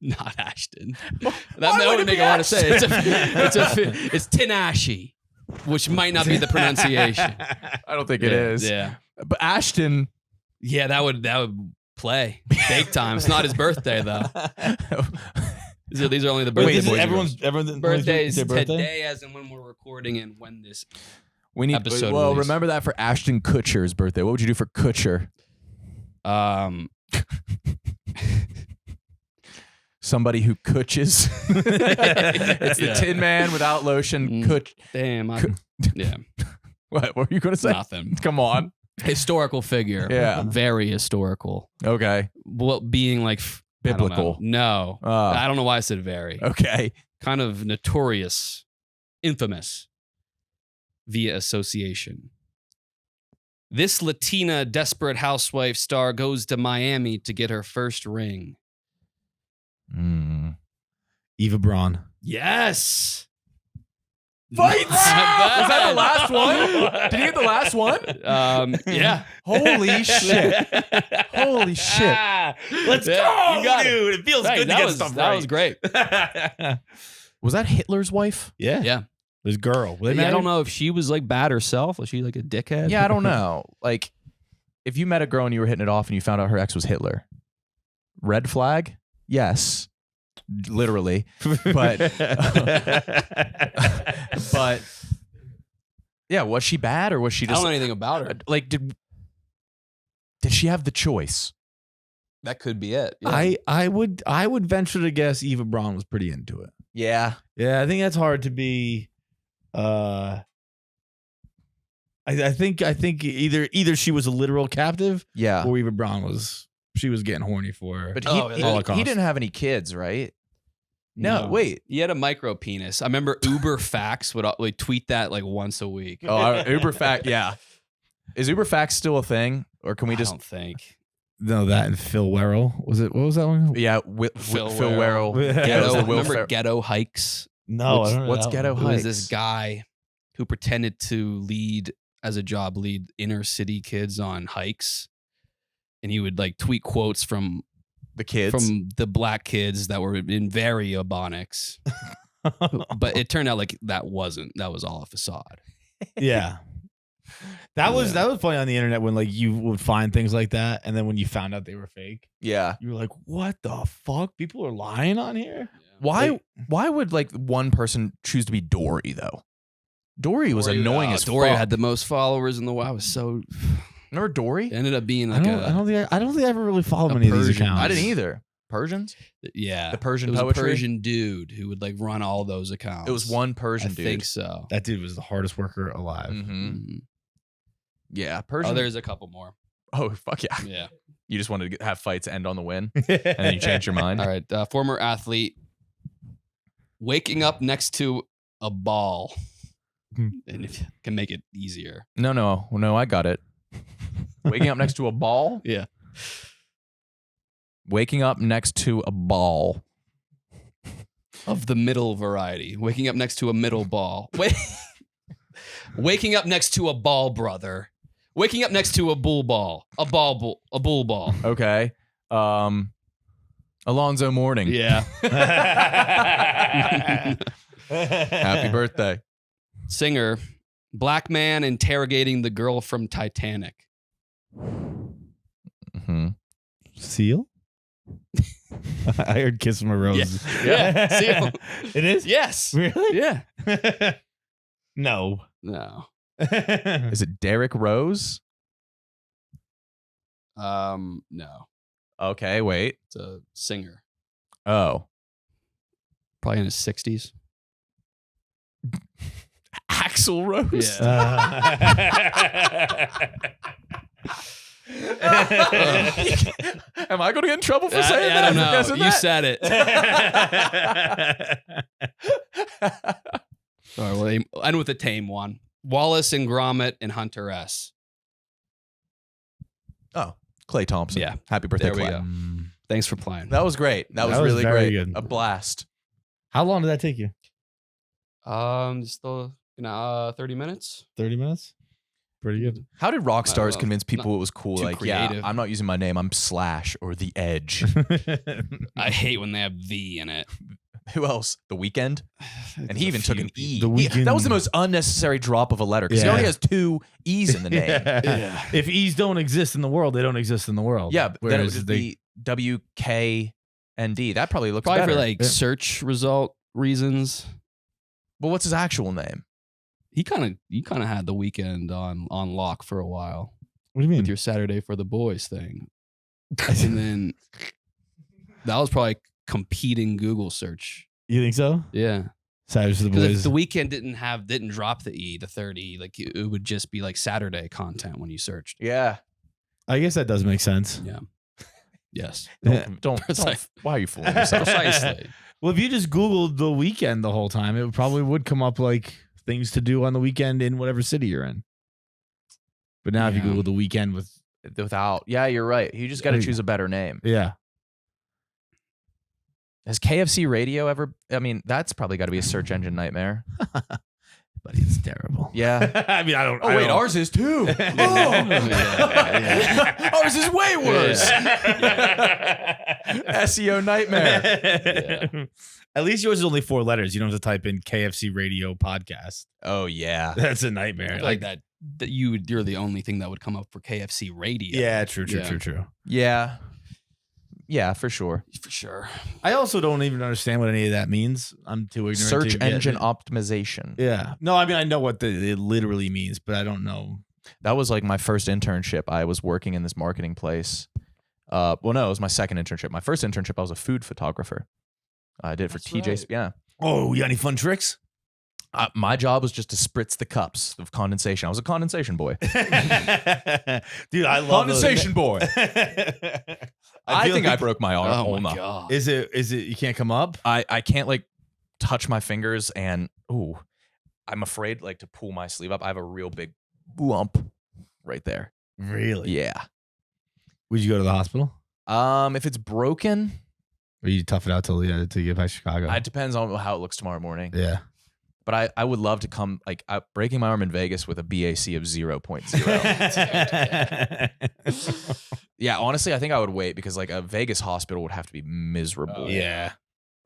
Not Ashton. Why That would would it make be a lot of sense. Ashton? It's Tin Ashy, which might not be the pronunciation. I don't think it is. Yeah. But Ashton. Yeah, that would play. Bake time. It's not his birthday though. These are only the birthday Wait, boys. everyone's birthdays their birthday? today, as in when we're recording and when this We need. Episode Well, release. remember that for Ashton Kutcher's birthday. What would you do for Kutcher? Somebody who kutches. It's the Yeah. Tin Man without lotion. Mm. Kutch. Damn. Yeah. What were you going to say? Nothing. Come on. Historical figure. Yeah. Very historical. Okay. Well, being like I don't know. Biblical. No. I don't know why I said very. Okay. Kind of notorious, infamous via association. This Latina desperate housewife star goes to Miami to get her first ring. Mm. Eva Braun. Yes. Fights. Was that the last one? Did you get the last one? Yeah. Holy shit! Holy shit! Let's Yeah, go, you got it. dude. It feels Right, good to that get was, stuff that right. was great. Was that Hitler's wife? Yeah. Yeah. This girl. Were they Yeah, I married? don't know if she was like bad herself. Was she like a dickhead? Yeah, I don't know. Like, if you met a girl and you were hitting it off and you found out her ex was Hitler, red flag? Yes, literally. But but yeah, was she bad or was she I just don't know anything about her. like did she have the choice? That could be it. Yeah. I would venture to guess Eva Braun was pretty into it. Yeah, Yeah, I think that's hard to be. I think either she was a literal captive yeah. or Eva Braun was getting horny for her. But Oh, he, yeah. he didn't have any kids, right? No, wait. He had a micro penis. I remember Uber Facts would tweet that like once a week. Oh, Uber fact. Yeah, is Uber Facts still a thing, or can we I just? don't think. No, that and Phil Werrell. What was that one? Yeah, Phil Phil Werrell. Werrell. Yeah, Ghetto, was the Will remember Ferrell. Ghetto Hikes? No, I don't know What's that Ghetto one. Who was Hikes? this guy who pretended to lead inner city kids on hikes, and he would like tweet quotes from The kids. the black kids that were in very Ebonics. But it turned out like that was all a facade. Yeah. That was funny on the internet when like you would find things like that, and then when you found out they were fake, yeah. you were like, "What the fuck? People are lying on here." Why would like one person choose to be Dory though? Dory was annoying as Dory fuck. had the most followers in the world. I was so Remember Dory? it ended up being I like don't think I ever really followed a many of these Persian. accounts. I didn't either. Persians? yeah, The Persian it was poetry? a Persian dude who would like run all those accounts. It was one Persian I dude. think so. That dude was the hardest worker alive. Mm-hmm. Mhm. Yeah, Persian. Oh, there's a couple more. Oh, fuck yeah. Yeah. You just wanted to have fights end on the win, and then you changed your mind. All right. Former athlete waking up next to a ball, and it can make it easier. No, I got it. Waking up next to a ball? Yeah. Waking up next to a ball. Of the middle variety. Waking up next to a middle ball. Waking up next to a ball brother. Waking up next to a bull ball. A bull ball. Okay. Alonzo Mourning. Yeah. Happy birthday. Singer. Black man interrogating the girl from Titanic. Mm-hmm. Seal? I heard "Kiss from a Rose." Yeah. Seal. It is. Yes. Really? Yeah. No. No. Is it Derek Rose? No. Okay, wait. It's a singer. Oh. Probably in his 60s. Axl Rose? Am I going to get in trouble for saying I that? don't know. Isn't You that- said it. All right, well, end with a tame one. Wallace and Gromit and Hunter S. Oh, Clay Thompson. Yeah. Happy birthday, There we Clay. go. Thanks for playing. That was great. That was was really very great. good. A blast. How long did that take you? Still 30 minutes. 30 minutes? Pretty good. How did rock stars well, convince people it was cool? too Like, creative. yeah, I'm not using my name. I'm Slash or The Edge. I hate when they have "the" in it. Who else? The Weeknd? And he even took an E. The That was the Weeknd. most unnecessary drop of a letter because he Yeah. only has 2 E's in the name. Yeah. If E's don't exist in the world, they don't exist in the world. Yeah, but then it would Whereas just they, be WKND. That probably looks Probably better. for like Yeah. search result reasons. Well, what's his actual name? He kind of had the weekend on lock for a while what do you mean? with your Saturday for the boys thing, and then that was probably competing Google search. You think so? Yeah, Savage to the because if boys. the weekend didn't drop the E, the 30, like it would just be like Saturday content when you searched. Yeah. I guess that does make sense. Yeah. Yes. Don't. Precise. Why are you fooling yourself? Precisely. Well, if you just Googled the weekend the whole time, it probably would come up like things to do on the weekend in whatever city you're in. But now if you Yeah. Google the weekend with, Without. Yeah, you're right. You just got to choose a better name. yeah. Has KFC Radio ever? I mean, that's probably got to be a search engine nightmare. but it's terrible. Yeah. I mean, I don't. Oh I wait, don't- ours is too. Oh, ours is way worse. SEO nightmare. At least yours is only 4 letters. You don't have to type in KFC radio podcast. Oh yeah. That's a I nightmare. feel like that you're the only thing that would come up for KFC radio. Yeah, true. Yeah. Yeah, for sure. For sure. I also don't even understand what any of that means. I'm too ignorant. Search to get engine it. optimization. Yeah. No, I mean I know what it literally means, but I don't know. That was like my first internship. I was working in this marketing place. Well, no, it was my second internship. My first internship, I was a food photographer. I did it for That's TJ's. right. Yeah. Oh, you got any fun tricks? My job was just to spritz the cups of condensation. I was a condensation boy. Dude, I love Condensation boy. I think I broke my arm. Oh no. my god. Is it you can't come up? I can't like touch my fingers and I'm afraid like to pull my sleeve up. I have a real big lump right there. Really? Yeah. Would you go to the hospital? If it's broken, Or you tough it out till you get back to Chicago? it depends on how it looks tomorrow morning. Yeah. But I would love to come like breaking my arm in Vegas with a BAC of 0.0. Yeah, honestly, I think I would wait because like a Vegas hospital would have to be miserable. Oh, Yeah.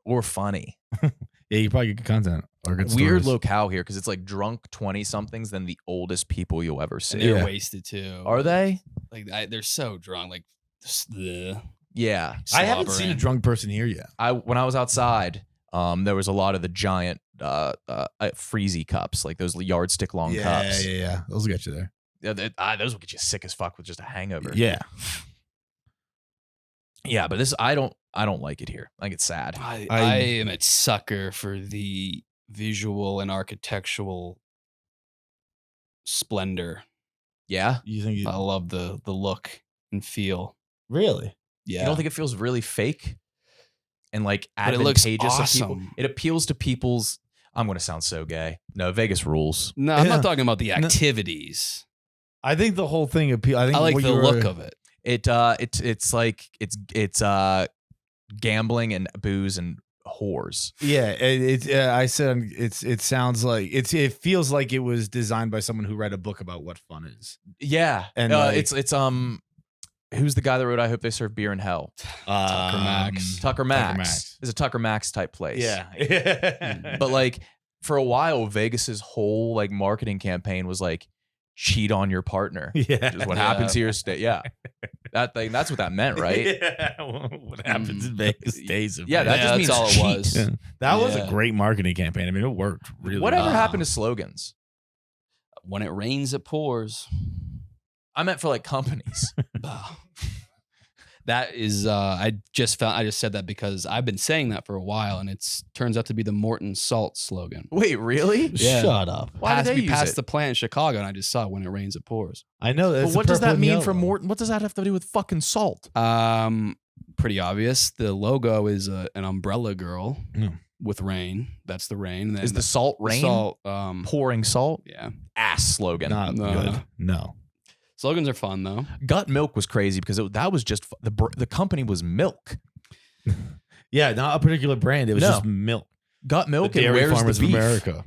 Or funny. Yeah, you probably get good content or good Weird stories. locale here because it's like drunk 20-somethings than the oldest people you'll ever see. And they're Yeah. wasted too. Are they? Like they're so drunk. Like just the Yeah. I haven't seen a slobbering. drunk person here yet. When I was outside, there was a lot of the giant freezy cups, like those yardstick long cups. Yeah. Those will get you there. Those will get you sick as fuck with just a hangover. Yeah. Yeah, but this I don't like it here. I think it's sad. I I- am a sucker for the visual and architectural splendor. Yeah. You think you I love the look and feel. really? Yeah. You don't think it feels really fake and like But it looks advantageous of people? awesome. It appeals to people's. I'm going to sound so gay. No, Vegas rules. No, I'm Yeah. not talking about the No. activities. I think the whole thing appeal. I think I like what the you were- look of it. It's like it's gambling and booze and whores. Yeah, I said it sounds like it feels like it was designed by someone who read a book about what fun is. Yeah, And, and like- it's who's the guy that wrote I Hope They Serve Beer in Hell? Tucker Max. Tucker Max. Max. It's a Tucker Max type place. Yeah. But like for a while, Vegas's whole like marketing campaign was like cheat on your partner. yeah. Which is what Yeah. happens here. Yeah, that's what that meant, right? Yeah. What happens in Vegas stays in Yeah, that Vegas. just means that's all it cheat. was. Yeah. That was a Yeah. great marketing campaign. I mean, it worked really Whatever well. happened to slogans? When it rains, it pours. I meant for like companies. Ugh. That is, I just said that because I've been saying that for a while, and it's turns out to be the Morton Salt slogan. Wait, really? Yeah. Shut up. Why did they we use passed it? the plant in Chicago, and I just saw when it rains, it pours. I know. But That's what does purple that and mean for yellow. Morton? What does that have to do with fucking salt? Pretty obvious. The logo is an umbrella girl Mm. with rain. That's the rain. And then Is the salt the rain? salt, Pouring salt? yeah. Ass slogan. Not No. good. No. Slogans are fun though. Gut Milk was crazy because that was just the company was milk. Yeah, not a particular brand. It was No. just milk. Gut Milk The and Dairy where's Farmers the of beef? America.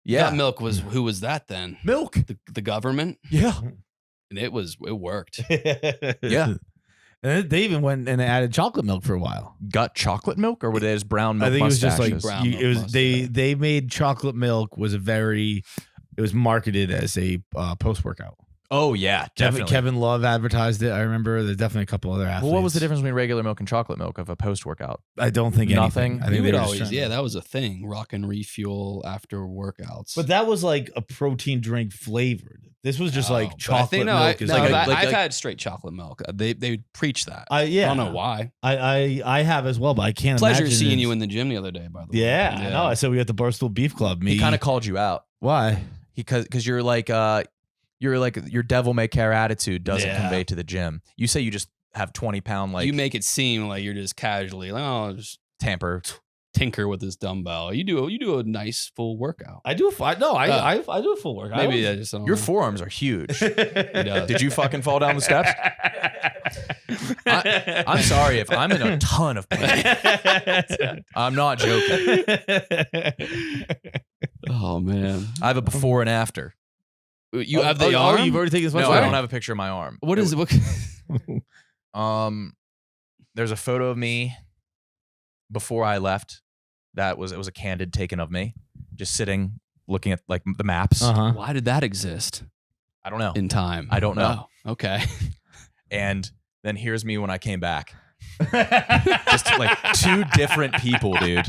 Yeah, That milk was who was that then? milk. The government, Yeah, and it worked. yeah. And then they even went and added chocolate milk for a while. Gut chocolate milk, or were they just brown milk I think it was just like mustaches? brown it was milk they made chocolate milk was it was marketed as a post workout. Oh yeah, definitely. Kevin Love advertised it. I remember there's definitely a couple other athletes. Well, what was the difference between regular milk and chocolate milk of a post workout? I don't think Nothing? anything. I You think they would were just always, trying yeah, to- that was a thing. Rock and refuel after workouts. But that was like a protein drink flavored. This was just Oh, like but chocolate milk. I've had straight chocolate milk. They preach that. I yeah, don't know why. I have as well, but I can't. Pleasure imagine seeing it's- you in the gym the other day. By the way, Yeah, I know. I said we got the Barstool Beef Club. Me He kind of called you out why? because you're like your devil may care attitude doesn't Yeah. convey to the gym. You say you just have 20-pound like you make it seem like you're just casually like, oh, just tamper. tinker with this dumbbell. You do a nice full workout. I do. I do a full workout. Maybe I just don't Your know. forearms are huge. does. Did you fucking fall down the steps? I'm sorry if I'm in a ton of pain. I'm not joking. Oh man, I have a before and after. you have the arm. you've already taken this No, one. I don't have a picture of my arm. What is it? What? There's a photo of me before I left. It was a candid taken of me, just sitting looking at like the maps. Why did that exist I don't know. in time? I don't know. Oh, okay. And then here's me when I came back. Just like two different people, dude.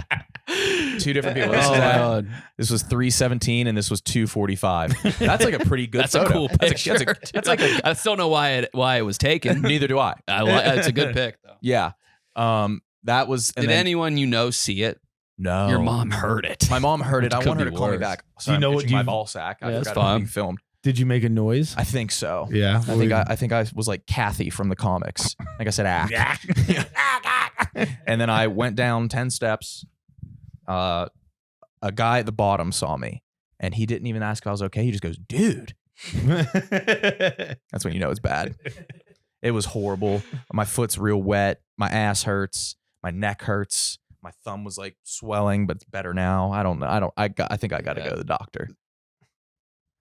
Two different people. Oh my God. This was 317 and this was 245. That's like a pretty good That's photo. a cool picture. That's like a, I still don't know why it was taken. neither do I. It's a good pick though. Yeah. That was. And Did then, anyone you know see it? No. Your mom heard it. My mom heard it. I Could want her be to call me worse. back. Do you know what my you- ball sack? I Yeah, that's forgot it was fine. being filmed. Did you make a noise? I think so. Yeah. I think I was like Kathy from the comics. I think I said ack. And then I went down 10 steps. A guy at the bottom saw me, and he didn't even ask if I was okay. He just goes, "Dude." That's when you know it's bad. It was horrible. My foot's real wet. My ass hurts. My neck hurts. My thumb was like swelling, but it's better now. I don't know. I think I got to go to the doctor.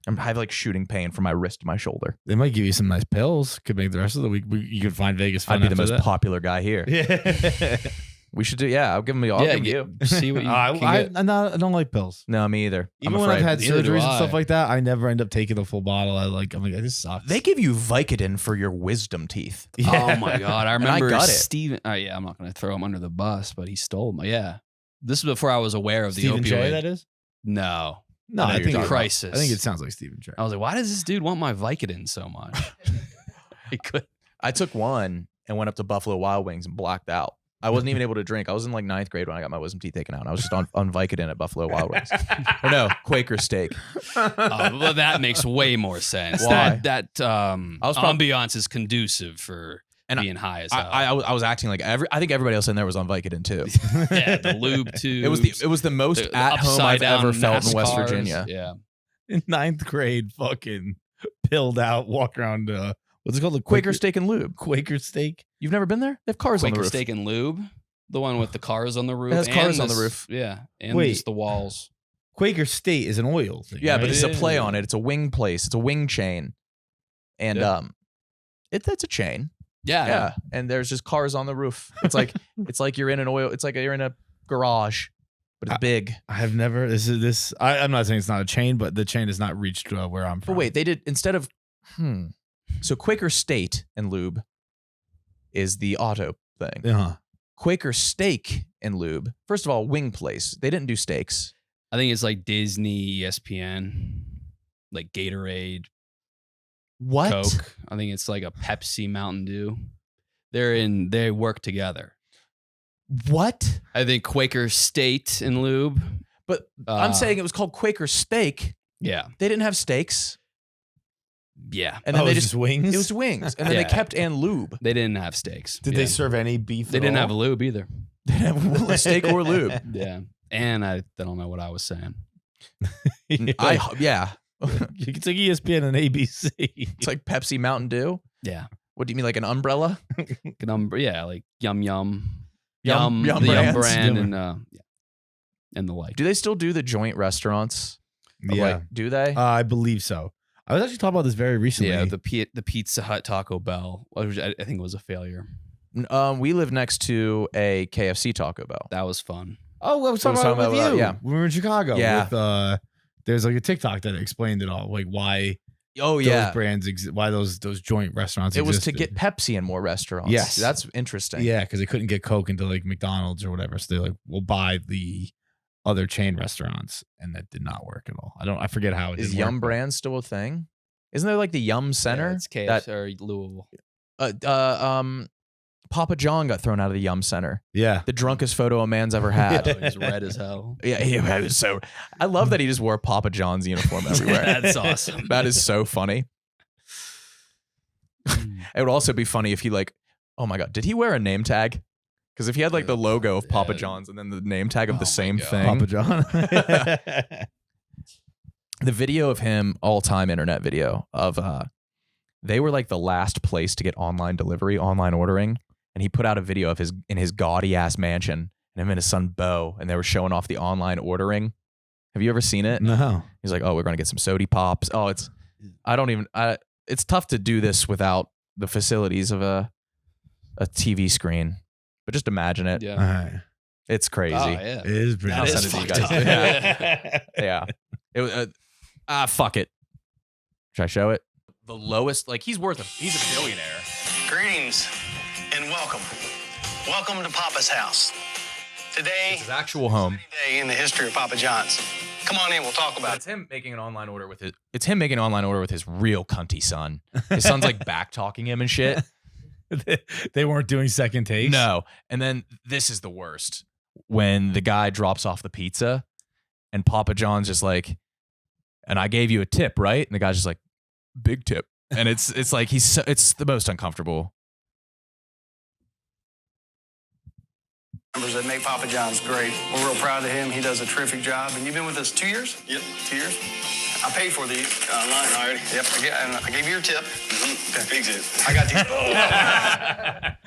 I have like shooting pain from my wrist to my shoulder. They might give you some nice pills. Could make the rest of the week. You could find Vegas fun. I'd be the after most that. popular guy here. Yeah. We should do. Yeah, I'll give him. I'll give him you. See what you can I get. don't like pills. No, me either. Even I'm when afraid. I've had Neither do surgeries and I. stuff like that, I never end up taking the full bottle. I'm like, this sucks. They give you Vicodin for your wisdom teeth. Oh my God. I I remember got it. Steven. Yeah, I'm not going to throw him under the bus, but he stole my. Yeah. This is before I was aware of the Stephen opioid. J, that is? No. No, I know I you're think talking about. Crisis. I think it sounds like Stephen J. I was like, why does this dude want my Vicodin so much? He could. I took one and went up to Buffalo Wild Wings and blacked out. I wasn't even able to drink. I was in like 9th grade when I got my wisdom teeth taken out. And I was just on Vicodin at Buffalo Wild Wings. Or no, Quaker Steak. Well, that makes way more sense. Why? That was prob- ambiance is conducive for And being high as hell. I was acting like I think everybody else in there was on Vicodin too. Yeah, the lube too. It was the most at home I've ever felt in West Virginia. Yeah. In 9th grade, fucking pilled out, walk around, what's it called? The Quaker Steak and Lube. Quaker Steak? You've never been there? They have cars on the Quaker roof. Steak and Lube, the one with the cars on the roof. has cars on the this- roof. Yeah, and Wait. just the walls. Quaker State is an oil thing. Yeah, right? but it's a play on it. It's a wing place. It's a wing chain, and Yeah. it's a chain. Yeah, Yeah, and there's just cars on the roof. It's like you're in an oil. It's like you're in a garage, but it's big. I have never. I'm not saying it's not a chain, but the chain has not reached where I'm from. But wait, they did instead of So Quaker State and Lube is the auto thing. Uh-huh. Quaker Steak and Lube. First of all, wing place. They didn't do steaks. I think it's like Disney, ESPN, like Gatorade, What? Coke. I think it's like a Pepsi, Mountain Dew. They work together. What? I think Quaker State and Lube. But I'm saying it was called Quaker Steak. Yeah, They didn't have steaks, yeah. and then they it's just wings. it was wings, and then Yeah. they kept and lube. They didn't have steaks. Did Yeah. they serve any beef? They at didn't all? have lube either. They didn't have steak or lube. Yeah, and I don't know what I was saying. Yeah. Yeah, It's like ESPN and ABC. it's like Pepsi, Mountain Dew. Yeah, What do you mean, like an umbrella? yeah, like Yum, Yum the Yum brands? brand, Yum. and yeah, and the like. Do they still do the joint restaurants? Yeah, Like, do they? I believe so. I was actually talking about this very recently. Yeah, the Pizza Hut Taco Bell, which I think was a failure. We live next to a KFC Taco Bell. That was fun. Oh, I was So I was talking about talking it with about you. that, yeah. We were in Chicago. Yeah. With, there's like a TikTok that explained it all, like why Oh those brands, why those joint restaurants. It was to existed. get Pepsi in more restaurants. Yes. That's interesting. Yeah, because they couldn't get Coke into like McDonald's or whatever, so they're like, we'll buy the other chain restaurants, and that did not work at all. I forget how it Is didn't Yum work, brand still a thing? Isn't there like the Yum Center? Yeah, it's KFC or Louisville. Papa John got thrown out of the Yum Center. but- Yeah, The drunkest photo a man's ever had. Oh, he's red as hell. Yeah, he was so. I love that he just wore Papa John's uniform everywhere. That's awesome. That is so funny. It would also be funny if he like, oh my god, did he wear a name tag? Because if he had like the logo of Papa Yeah. John's and then the name tag of Oh the my same God. thing, Papa John. the video of him, all-time internet video of they were like the last place to get online delivery, online ordering, and he put out a video of his gaudy ass mansion and him and his son Bo, and they were showing off the online ordering. Have you ever seen it? No. He's like, oh, we're gonna get some sody pops. Oh, it's it's tough to do this without the facilities of a TV screen. But just imagine it. Yeah. All right. It's crazy. Oh, yeah. It is pretty. That I'll is send it to you fucked guys. up. Yeah. Yeah. Fuck it. Should I show it? The lowest, like he's a billionaire. Greetings and welcome. Welcome to Papa's house. Today, It's his actual home. day in the history of Papa John's. Come on in, we'll talk about It's him making an online order with his real cunty son. His son's like back talking him and shit. They weren't doing second takes. No. And then this is the worst. When the guy drops off the pizza and Papa John's just like, and I gave you a tip, right? And the guy's just like, big tip. And it's like it's the most uncomfortable. Members that make Papa John's great. We're real proud of him. He does a terrific job. And you've been with us 2 years? Yep. 2 years? I paid for these. Online already? Yep. I gave you your tip. Okay. Big tip. I got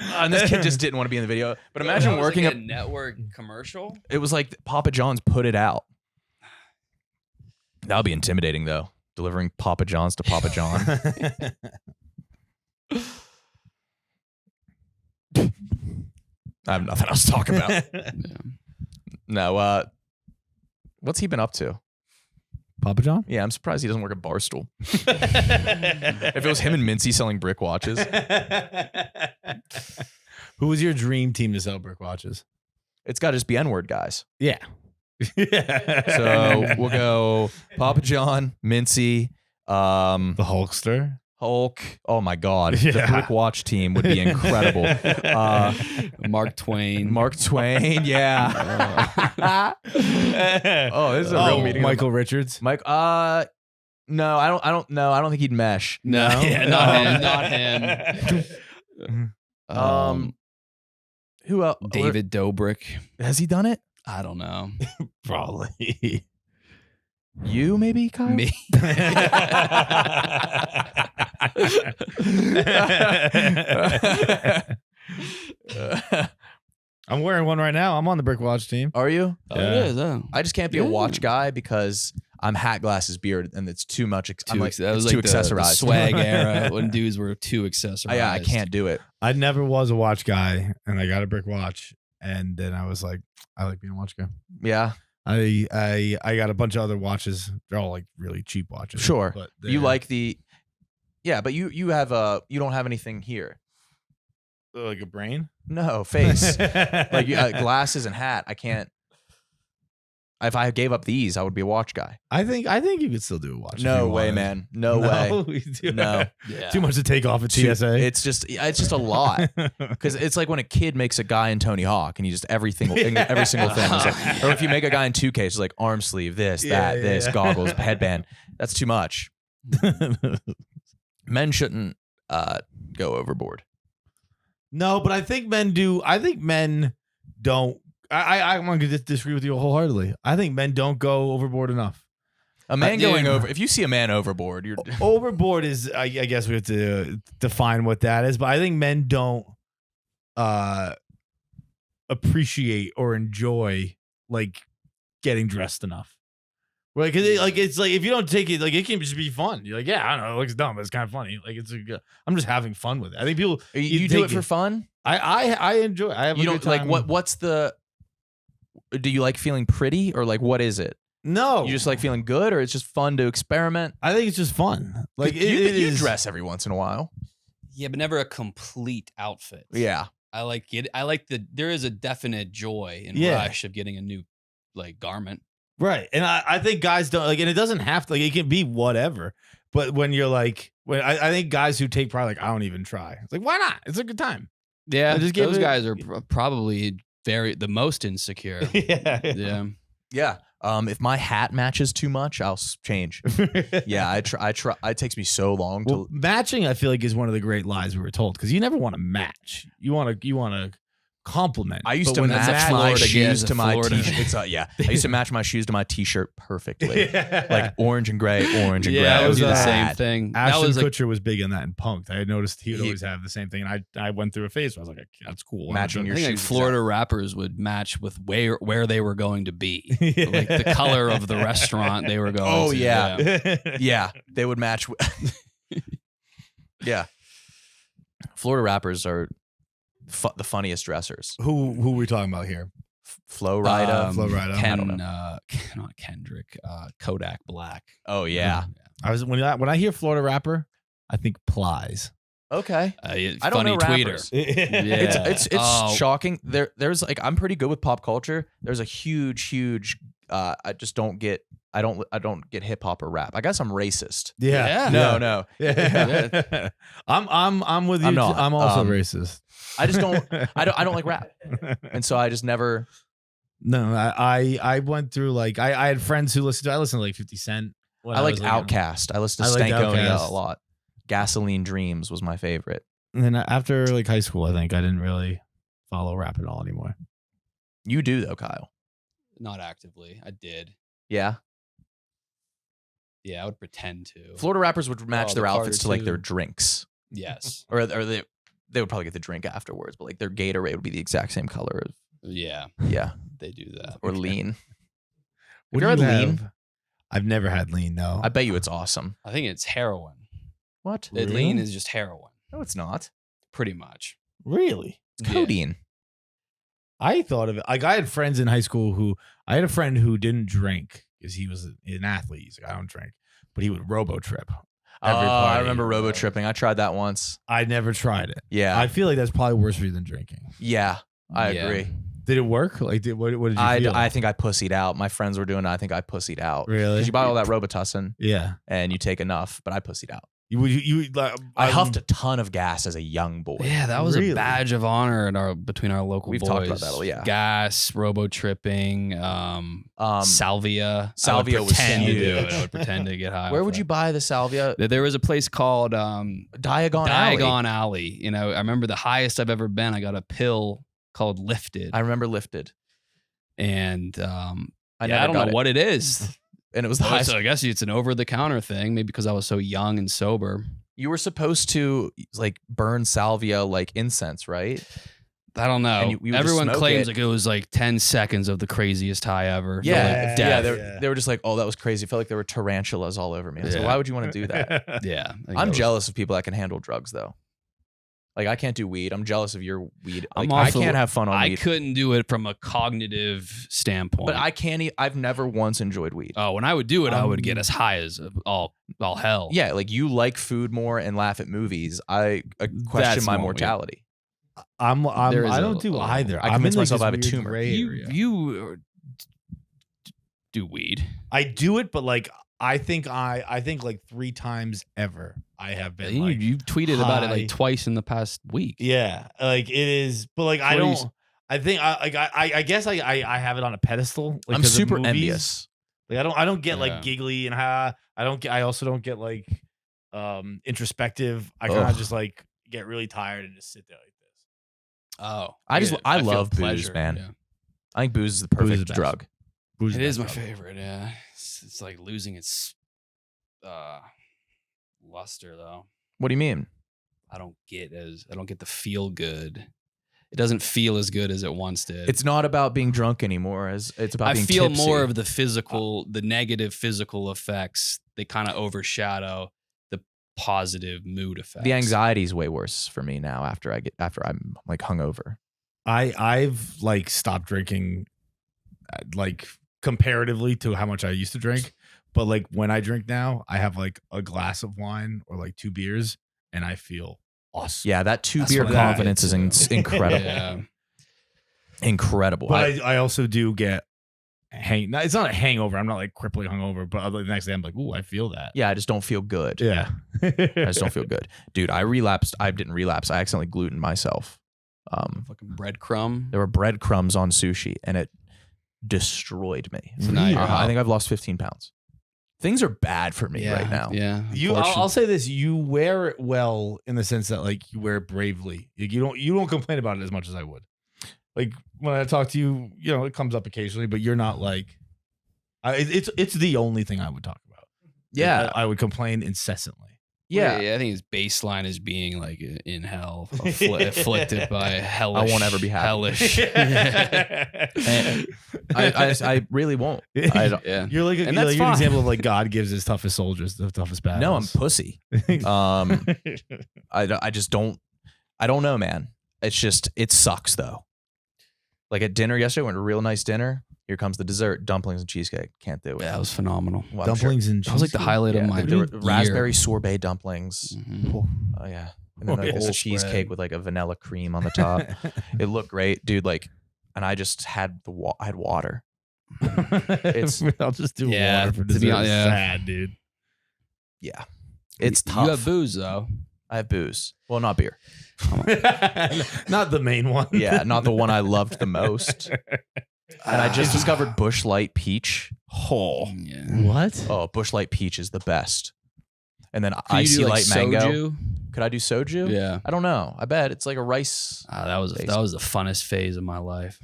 these. And this kid just didn't want to be in the video. But imagine working a at network commercial. it was like Papa John's put it out. That would be intimidating though. Delivering Papa John's to Papa John. I have nothing else to talk about. No, what's he been up to? Papa John? Yeah, I'm surprised he doesn't work at Barstool. If it was him and Mincy selling brick watches. Who was your dream team to sell brick watches? It's got to just be N-word guys. Yeah. So we'll go Papa John, Mincy, the Hulkster. Hulk. Oh my God. Yeah. The brick watch team would be incredible. Mark Twain. Mark Twain. Yeah. Oh, this is a real meeting. Michael Richards. Mike. No, I don't know. I don't think he'd mesh. No, yeah, not him. Who else? David Dobrik. Has he done it? I don't know. Probably. You maybe, Kyle? Me. I'm wearing one right now. I'm on the brick watch team. Are you? Oh, it is. Oh. I just can't be a watch guy because I'm hat, glasses, beard, and it's too much. I'm like, That was it's like too the accessorized. swag era when dudes were too accessorized. Yeah, I can't do it. I never was a watch guy, and I got a brick watch, and then I was like, I like being a watch guy. Yeah, I got a bunch of other watches. They're all like really cheap watches. sure. But You like the, yeah, but you have you don't have anything here. like a brain? No face, like glasses and hat. I can't. If I gave up these, I would be a watch guy. I think you could still do a watch. if No you way, wanted. man. No way. we do. No. Yeah. Too much to take off at Too- TSA. It's just a lot. Because it's like when a kid makes a guy in Tony Hawk and he just every single thing is like, or if you make a guy in 2K, it's like arm sleeve, this, this, goggles, headband. That's too much. Men shouldn't go overboard. No, but I think men do. I think men don't. I'm going to disagree with you wholeheartedly. I think men don't go overboard enough. A man going dude. over, if you see a man overboard, you're Overboard is, I guess we have to define what that is, but I think men don't appreciate or enjoy like getting dressed enough. Right? Because it's like if you don't take it, like it can just be fun. You're like, yeah, I don't know, it looks dumb, but it's kind of funny. Like I'm just having fun with it. I think people you do it for fun. I enjoy. I have. You a don't good time. like what's the? Do you like feeling pretty or like what is it? No, You just like feeling good, or it's just fun to experiment. I think it's just fun. Like you is dress every once in a while. Yeah, but never a complete outfit. Yeah, I like it. I like there is a definite joy and Yeah. rush of getting a new like garment. right. And I think guys don't like, and it doesn't have to, like, it can be whatever. But when you're like, I think guys who take pride, like, I don't even try. It's like, why not? It's a good time. Yeah, just give those it- guys are probably the most insecure. Yeah. Yeah. yeah. If my hat matches too much, I'll change. Yeah, I try. It takes me so long Well, to. matching, I feel like, is one of the great lies we were told, because you never want to match. You want to compliment. I used But to when that's match a my Florida shoes kid, to my Florida. t-shirt. It's yeah. I used to match my shoes to my t-shirt perfectly, like orange and gray, orange and Yeah, gray. I it would was do the same bad. thing. That Ashton was like Kutcher was big on that in Punk'd. I had noticed he would He- always have the same thing, and I went through a phase where I was like, that's cool. Matching I your think like shoes Florida rappers would match with where they were going to be, like the color of the restaurant they were going. Oh, to. yeah. Yeah, they would match. Yeah, Florida rappers are the funniest dressers. Who were we talking about here? Flo Rida. Flo Rida. I Ken, don't not Kendrick, Kodak Black. Oh yeah. I was when I hear Florida rapper, I think Plies. Okay. I I don't funny know tweeter. rappers. Yeah. It's Oh. shocking. There's like I'm pretty good with pop culture. There's a huge. I just don't get. I don't get hip hop or rap. I guess I'm racist. Yeah. No. Yeah. I'm with you. I'm not. I'm also racist. I just don't. I don't like rap, and so I just never. No, I went through like I had friends who listened to. I listened to like 50 Cent. when I was, like like, Outkast. I listen to I liked Stankonia Outkast. a lot. Gasoline Dreams was my favorite. And then after like high school, I think I didn't really follow rap at all anymore. You do though, Kyle. Not actively. I did. Yeah. Yeah, I would pretend to. Florida rappers would match Oh, their the outfits to like their Carter drinks, Yes. or they would probably get the drink afterwards, but like their Gatorade would be the exact same color. Yeah, Yeah, they do that. or lean. What Have do you you ever had lean? have? I've never had lean. No. I bet you it's awesome. I think it's heroin. What? Lean Really? is just heroin, No, it's not. pretty much. Really? It's codeine. I thought of it. Like I had friends in high school who I had a friend who didn't drink because he was an athlete. He's like, I don't drink, but he would robo trip. I party. remember robo tripping. I tried that once. I never tried it. Yeah, I feel like that's probably worse for you than drinking. yeah, I Yeah. agree. Did it work? Like, what did you feel? I think I pussied out. My friends were doing it. I think I pussied out. Really? Because you buy all that Robitussin Yeah. and you take enough, but I pussied out. You like, I huffed a ton of gas as a young boy. Yeah, that was Really? a badge of honor between our local We've boys. talked about that, yeah. Gas, robo tripping, salvia. Salvia I would was pretend to do huge. it. I would pretend to get high. Where off would you that. buy the salvia? There was a place called Diagon Alley. Diagon Alley. You know, I remember the highest I've ever been. I got a pill called Lifted, I remember Lifted. and I I don't know it. what it is. And it was the Oh, highest. so I guess it's an over-the-counter thing, maybe because I was so young and sober. You were supposed to like burn salvia like incense, right? I don't know. And you would just Everyone smoke claims it. like it was like 10 seconds of the craziest high ever. Yeah, Like, Yeah. death. They were just like, oh, that was crazy. I felt like there were tarantulas all over me. I was like, Yeah. why would you want to do that? Yeah. I think I'm that was- jealous of people that can handle drugs though. Like I can't do weed. I'm jealous of your weed. I'm Like, I also- can't have fun on I weed. couldn't do it from a cognitive standpoint. But I can't. I've never once enjoyed weed. Oh, when I would do it, I would get as high as all hell. Yeah, like you like food more and laugh at movies. I question That's my more weird. mortality. There is I a- don't do a- either. I I'm convinced in, like, myself this I have a weird tumor. gray area. You do weed. I do it, but like I think like 3 times ever I have been You, like, you tweeted about it high. like twice in the past week. yeah, like it is, but like I What do you don't. s- I think I guess I have it on a pedestal. Like, I'm 'cause of super movies. envious. Like I don't get Yeah. like giggly and I also don't get like introspective. I kind Ugh. of just like get really tired and just sit there like this. Oh, I feel love booze, pleasure, man. yeah. I think booze is the Booze is perfect the best. drug. Booze It is my best drug. favorite. Yeah, it's like losing its luster though. What do you mean? I don't get the feel good. It doesn't feel as good as it once did. It's not about being drunk anymore. It's about I being feel tipsy. more of the negative physical effects. They kind of overshadow the positive mood effects. The anxiety is way worse for me now after I'm like hungover. I've like stopped drinking, like comparatively to how much I used to drink. But like when I drink now, I have like a glass of wine or like 2 beers, and I feel awesome. Yeah, that 2 That's beer what I confidence is get too. incredible. Yeah. Incredible. But I also do get it's not a hangover. I'm not like crippling hungover, but the next day I'm like, ooh, I feel that. yeah, I just don't feel good. Yeah. I just don't feel good. Dude, I relapsed. I didn't relapse. I accidentally glutened myself. Fucking breadcrumb. There were breadcrumbs on sushi and it destroyed me. So now you're I out. think I've lost 15 pounds. Things are bad for me right now. Yeah. I'll say this: you wear it well in the sense that like you wear it bravely. Like, you don't complain about it as much as I would. like when I talk to you, you know, it comes up occasionally, but you're not like, it's the only thing I would talk about. Yeah. I would complain incessantly. I think his baseline is being like in hell, afflicted by hellish. I won't ever be happy. Hellish. I really won't. Yeah. You're like, And you're that's an fine. example of like God gives his toughest soldiers the toughest battles. No, I'm pussy. I just don't. I don't know, man. It's just it sucks though. Like at dinner yesterday, went to a real nice dinner. Here comes the dessert: dumplings and cheesecake. Can't do it. Yeah, that was phenomenal. Well, I'm Dumplings and That was like the cheesecake? highlight sure. of Yeah, my there were year. raspberry sorbet dumplings. Mhm. Oh yeah, and then like Whole a cheesecake with like a vanilla cream on the top. It looked great, dude. Like, and I just had I had water. It's- I'll just do Yeah, water for to be dessert. honest, yeah. Sad, dude. Yeah, it's You tough. have booze though. I have booze. Well, not beer. Not the main one. Yeah, not the one I loved the most. And I just discovered Busch Light Peach. Oh, Yeah. what? Oh, Busch Light Peach is the best. And then Could you Icy do, like, Light Mango. soju? Could I do soju? Yeah. I don't know. I bet it's like a rice. That was the funnest phase of my life.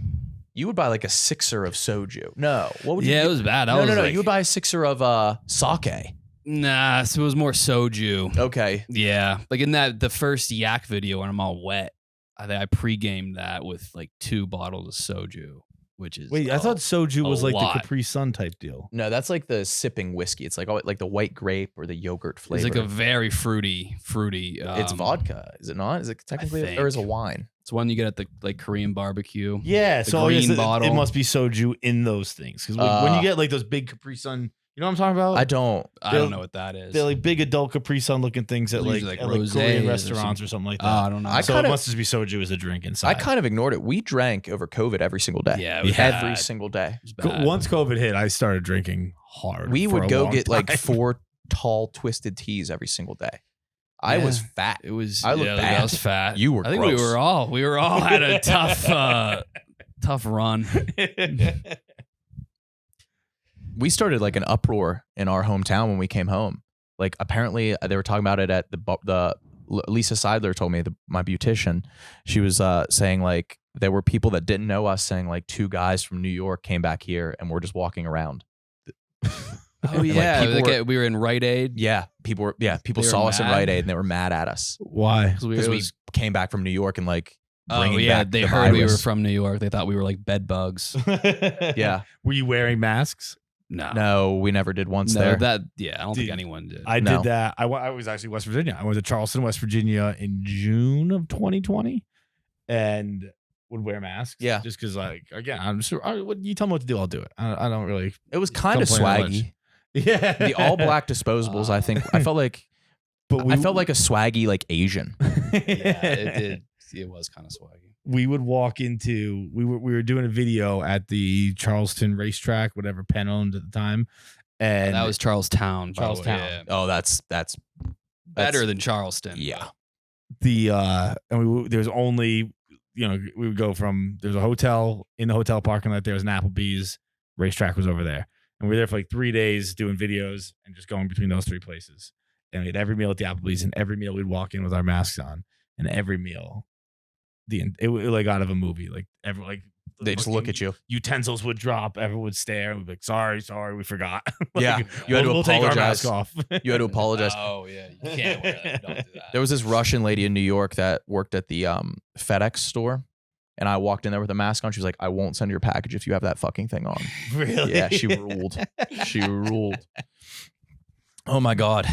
You would buy like a sixer of soju. No. What would you Yeah, do? it was bad. That No, was no, no. like- You would buy a sixer of sake. Nah, so it was more soju. Okay. Yeah, like in the first Yak video when I'm all wet, I think I pre-gamed that with like 2 bottles of soju, which is Wait, I thought soju a was like lot. the Capri Sun type deal. No, that's like the sipping whiskey. It's like the white grape or the yogurt it's flavor. like a very fruity. It's vodka, is it not? Is it technically, or is it think. wine? It's one you get at the like Korean barbecue. Yeah, The so I guess green it bottle. must be soju in those things because when you get like those big Capri Sun, you know what I'm talking about? I don't. I don't know what that is. They're like big adult Capri Sun looking things at Those like, are like at like rosés Korean or restaurants or something like that. I don't know. So kinda- it must just be soju as a drink inside. I kind of ignored it. We drank over COVID every single day. Yeah, it was every bad. single day. It was bad. Once COVID hit, I started drinking hard. We for would a go long get like time. 4 tall twisted teas every single day. I was Yeah. fat. It was. I look yeah, bad. I was fat. You were I think gross. we were all had a tough run. We started like an uproar in our hometown when we came home. Like apparently they were talking about it at the Lisa Seidler told me, my beautician. She was saying like there were people that didn't know us saying like 2 guys from New York came back here and we're just walking around. Oh yeah, people like, we were in Rite Aid. Yeah, people They saw were us in mad? Rite Aid and they were mad at us Why? because we came back from New York and like bringing yeah, back they the heard we were virus. from New York. They thought we were like bed bugs. Yeah, Were you wearing masks? No, no, we never did once no, there. that I don't think Dude, anyone did. I No. did that. I was actually West Virginia. I went to Charleston, West Virginia in June of 2020 and would wear masks. Yeah. Just because, like, again, I'm sure you tell me what to do, I'll do it. I don't really. It was kind of complain that much. swaggy. Yeah. The all black disposables. I think I felt like But I felt like a swaggy like Asian. yeah, it did. It was kind of swaggy. We would walk into we were doing a video at the Charleston racetrack, whatever Penn owned at the time, and That was Charlestown. by the way, Charlestown. yeah. Oh, that's Better than Charleston. yeah. the and there's only we would go from there's a hotel in the hotel parking lot. There was an Applebee's. Racetrack was over there, and we were there for like 3 days doing videos and just going between those 3 places. And we had every meal at the Applebee's, and every meal we'd walk in with our masks on, and every meal, it like out of a movie. Like They just look at you. Utensils would drop. Everyone would stare. And we'd be like, sorry, we forgot. Like, Yeah, you had to we'll take our apologize. mask off. You had to apologize. Oh yeah, you can't wear that. Don't do that. There was this Russian lady in New York that worked at the FedEx store, and I walked in there with a mask on. She was like, "I won't send your package if you have that fucking thing on." Really? Yeah, she ruled. She ruled. Oh my god.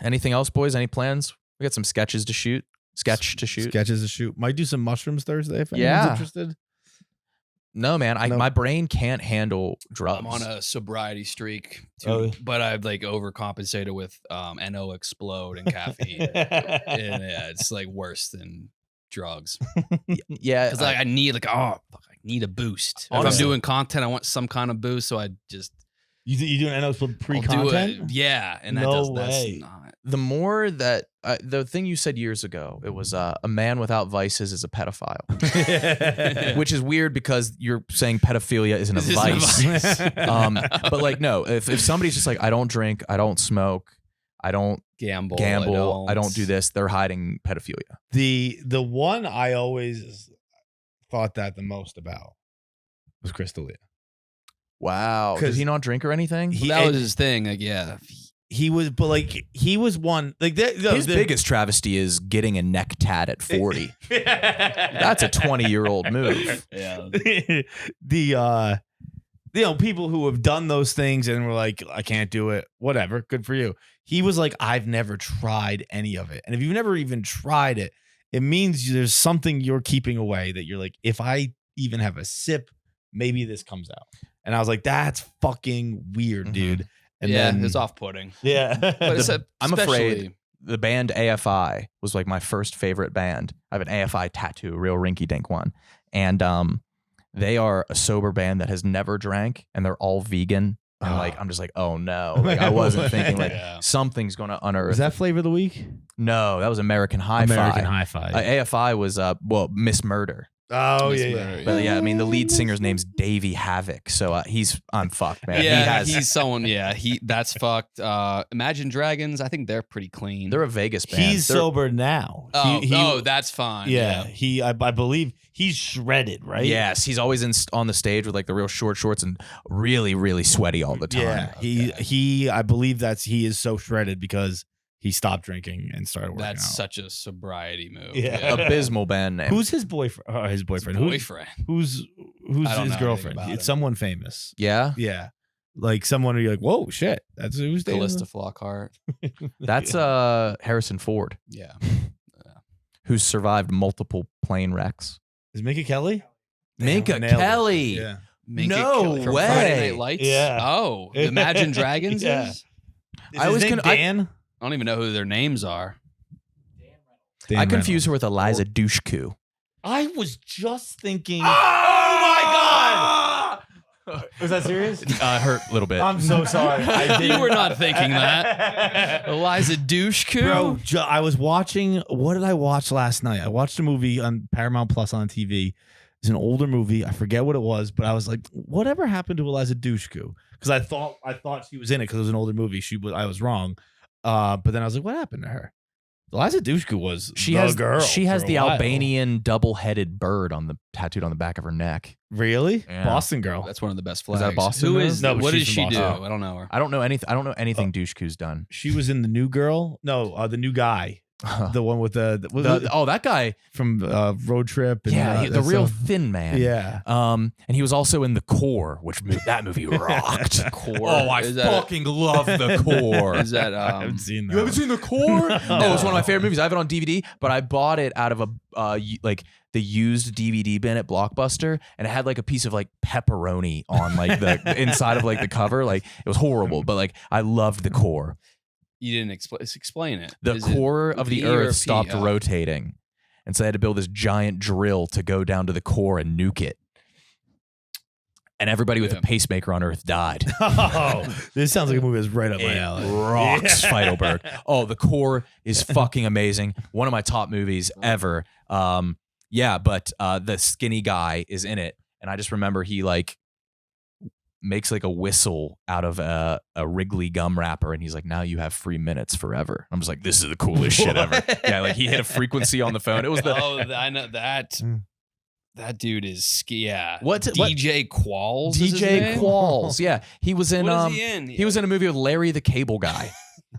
Anything else, boys? Any plans? We got some sketches to shoot. Sketches to shoot. Might do some mushrooms Thursday if anyone's Yeah. interested. No, man. No. My brain can't handle drugs. I'm on a sobriety streak, Oh. but I've like overcompensated with NO Explode and caffeine. And yeah, it's like worse than drugs Yeah. because like I need like I need a boost. If I'm Honestly. doing content, I want some kind of boost, so I just You doing NO I'll do pre-content? it. Yeah, and that No that's way. not. the more that the thing you said years ago, it was a man without vices is a pedophile, which is weird because you're saying pedophilia isn't a This isn't a vice. vice. But like, no, if somebody's just like, I don't drink, I don't smoke, I don't Gamble, I don't do this, they're hiding pedophilia. The one I always thought that the most about was Crystalia. Wow. Does he not drink or anything? That was his thing. Like, yeah. He was, but like he was one like His biggest travesty is getting a neck tat at 40. That's a 20-year-old move. Yeah. The people who have done those things and were like, I can't do it. Whatever, good for you. He was like, I've never tried any of it, and if you've never even tried it, it means there's something you're keeping away that you're like, if I even have a sip, maybe this comes out. And I was like, that's fucking weird, dude. And then it's off-putting. Yeah. But it's I'm especially- afraid the band AFI was like my first favorite band. I have an AFI tattoo, a real rinky-dink one. And they are a sober band that has never drank, and they're all vegan. And like, I'm just like, oh no. Like, I wasn't thinking like something's going to unearth. Is that Flavor of the Week? No, that was American Hi-Fi. American Hi-Fi. AFI was, Miss Murder. Oh, Miss yeah. Murray. But yeah, I mean, the lead singer's name's Davey Havoc. So I'm fucked, man. Yeah, he's someone. Yeah, that's fucked. Imagine Dragons. I think they're pretty clean. They're a Vegas band. He's sober now. That's fine. Yeah. I believe he's shredded, right? Yes, he's always on the stage with like the real short shorts and really, really sweaty all the time. Yeah. I believe he is so shredded because he stopped drinking and started working That's out. such a sobriety move. Yeah. Abysmal band name. Who's his boyfriend? His boyfriend. Who's Who's I don't his know girlfriend? anything about It's him. someone famous. Yeah, Yeah. Like someone who you're like, whoa, shit. That's who's dating Callista him? Flockhart. that's Harrison Ford, Yeah. who's survived multiple plane wrecks. Is Minka Kelly? Minka Nailed it. Kelly. Yeah. Minka No Kelly from way. Friday Night Lights. Yeah. Oh, Imagine Dragons. Yeah. Is? I was Dan. I don't even know who their names are. I confuse her with Eliza Dushku. I was just thinking. Oh my God! Was that serious? Hurt a little bit. I'm so sorry. You were not thinking that. Eliza Dushku. Bro, I was watching. What did I watch last night? I watched a movie on Paramount Plus on TV. It's an older movie. I forget what it was, but I was like, whatever happened to Eliza Dushku? Because I thought she was in it because it was an older movie. I was wrong. But then I was like, what happened to her? Eliza Dushku was She the has girl. She has for a the while. Albanian double-headed bird tattooed on the back of her neck. Really? Yeah. Boston girl. That's one of the best Is flags. that Boston Who though? is? No, but what she's does from she do? Boston. I don't know her. I don't know anything Dushku's done. She was in The New Girl. No, the new guy. The one with That guy. from Road Trip. And, Yeah, the that's real so- thin man. Yeah. And he was also in The Core, which that movie rocked. Core. Oh, I Is that- fucking love The Core. Is that? I haven't seen that. You haven't seen The Core? Oh, it's one of my favorite movies. I have it on DVD, but I bought it out of the used DVD bin at Blockbuster, and it had like a piece of like pepperoni on like the inside of like the cover. Like it was horrible, but like I loved The Core. You didn't explain it. The Is it core of the V or earth P? stopped Oh. rotating, and so they had to build this giant drill to go down to the core and nuke it. And everybody with Yeah. a pacemaker on Earth died. Oh, this sounds like a movie that's right up my It alley. rocks, Feidelberg. Oh, The Core is fucking amazing. One of my top movies ever. But the skinny guy is in it, and I just remember he like makes like a whistle out of a Wrigley gum wrapper, and he's like, "Now you have 3 minutes forever." I'm just like, "This is the coolest shit ever." Yeah, like he hit a frequency on the phone. It was the I know that. That dude is What's it- DJ Qualls? is his DJ name? Qualls. Yeah, he was in. What is he in? He was in a movie with Larry the Cable Guy,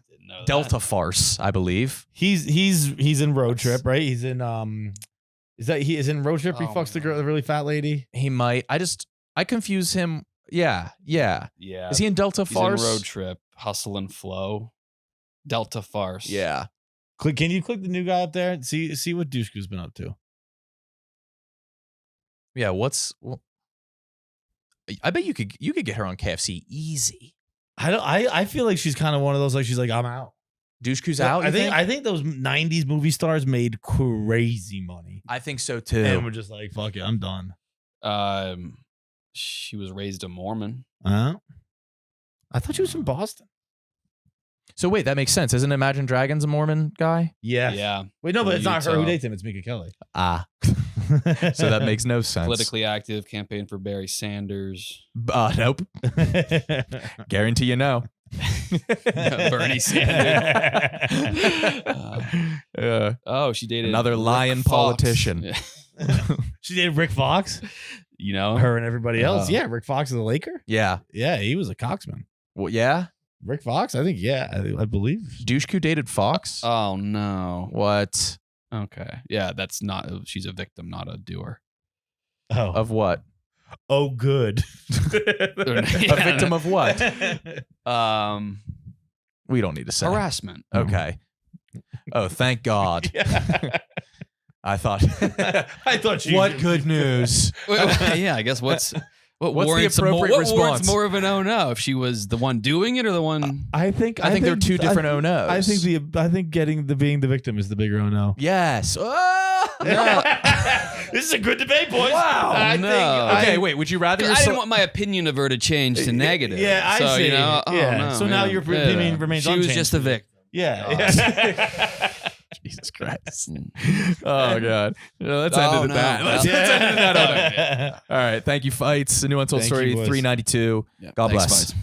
Didn't know that. Delta Farce, I believe. He's in Road Trip, right? He's in is in Road Trip? He Oh, fucks the no. girl, the really fat lady. He might. I confuse him. Yeah. Yeah. Is he in Delta He's Farce? in Road Trip, Hustle and Flow, Delta Farce. Yeah. Can you click the new guy up there? See what Dushku's been up to. Yeah. I bet you could get her on KFC easy. I feel like she's kind of one of those, like she's like, I'm out. Dushku's out. I think those 90s movie stars made crazy money. I think so And too. we're just like, fuck it, I'm done. She was raised a Mormon. I thought she was from Boston. So wait, that makes sense. Isn't Imagine Dragons a Mormon guy? Yeah. Wait, no, but From it's not her who Utah. dates him. It's Minka Kelly. Ah. So that makes no sense. Politically active, campaigned for Barry Sanders. Nope. Guarantee you know. Bernie Sanders. Oh, she dated Another Rick lying Fox. politician. Yeah. She dated Rick Fox. You know, Her and everybody else. Oh. Yeah, Rick Fox is a Laker. Yeah. Yeah, he was a Coxman. Well, yeah. Rick Fox, I think. Yeah, I believe. Douchku dated Fox. Oh no. What? Okay. Yeah, that's not. She's a victim, not a doer. Oh, Of what? oh, good. A victim of what? Um, We don't need to say. harassment. Okay. Oh, thank God. I thought. I thought you. What good news? Yeah, I guess what What's warrants the appropriate what response? warrants more of an oh no? If she was the one doing it or the one? I think they're two different oh no's. I think being the victim is the bigger oh no. Yes. Oh! This is a good debate, boys. Wow. I No. think. Okay, wait. Would you rather? I didn't want my opinion of her to change to negative. Yeah, I so, see. You know, oh, Yeah. no, So now yeah, your opinion remains She was unchanged. just a victim. Yeah. Jesus Christ. Oh God. No, let's end it at no. that. Let's end it at that. All right. Thank you, Feits. A new Untold Thank Story you, boys. 392. Yeah, God thanks, bless. Feits.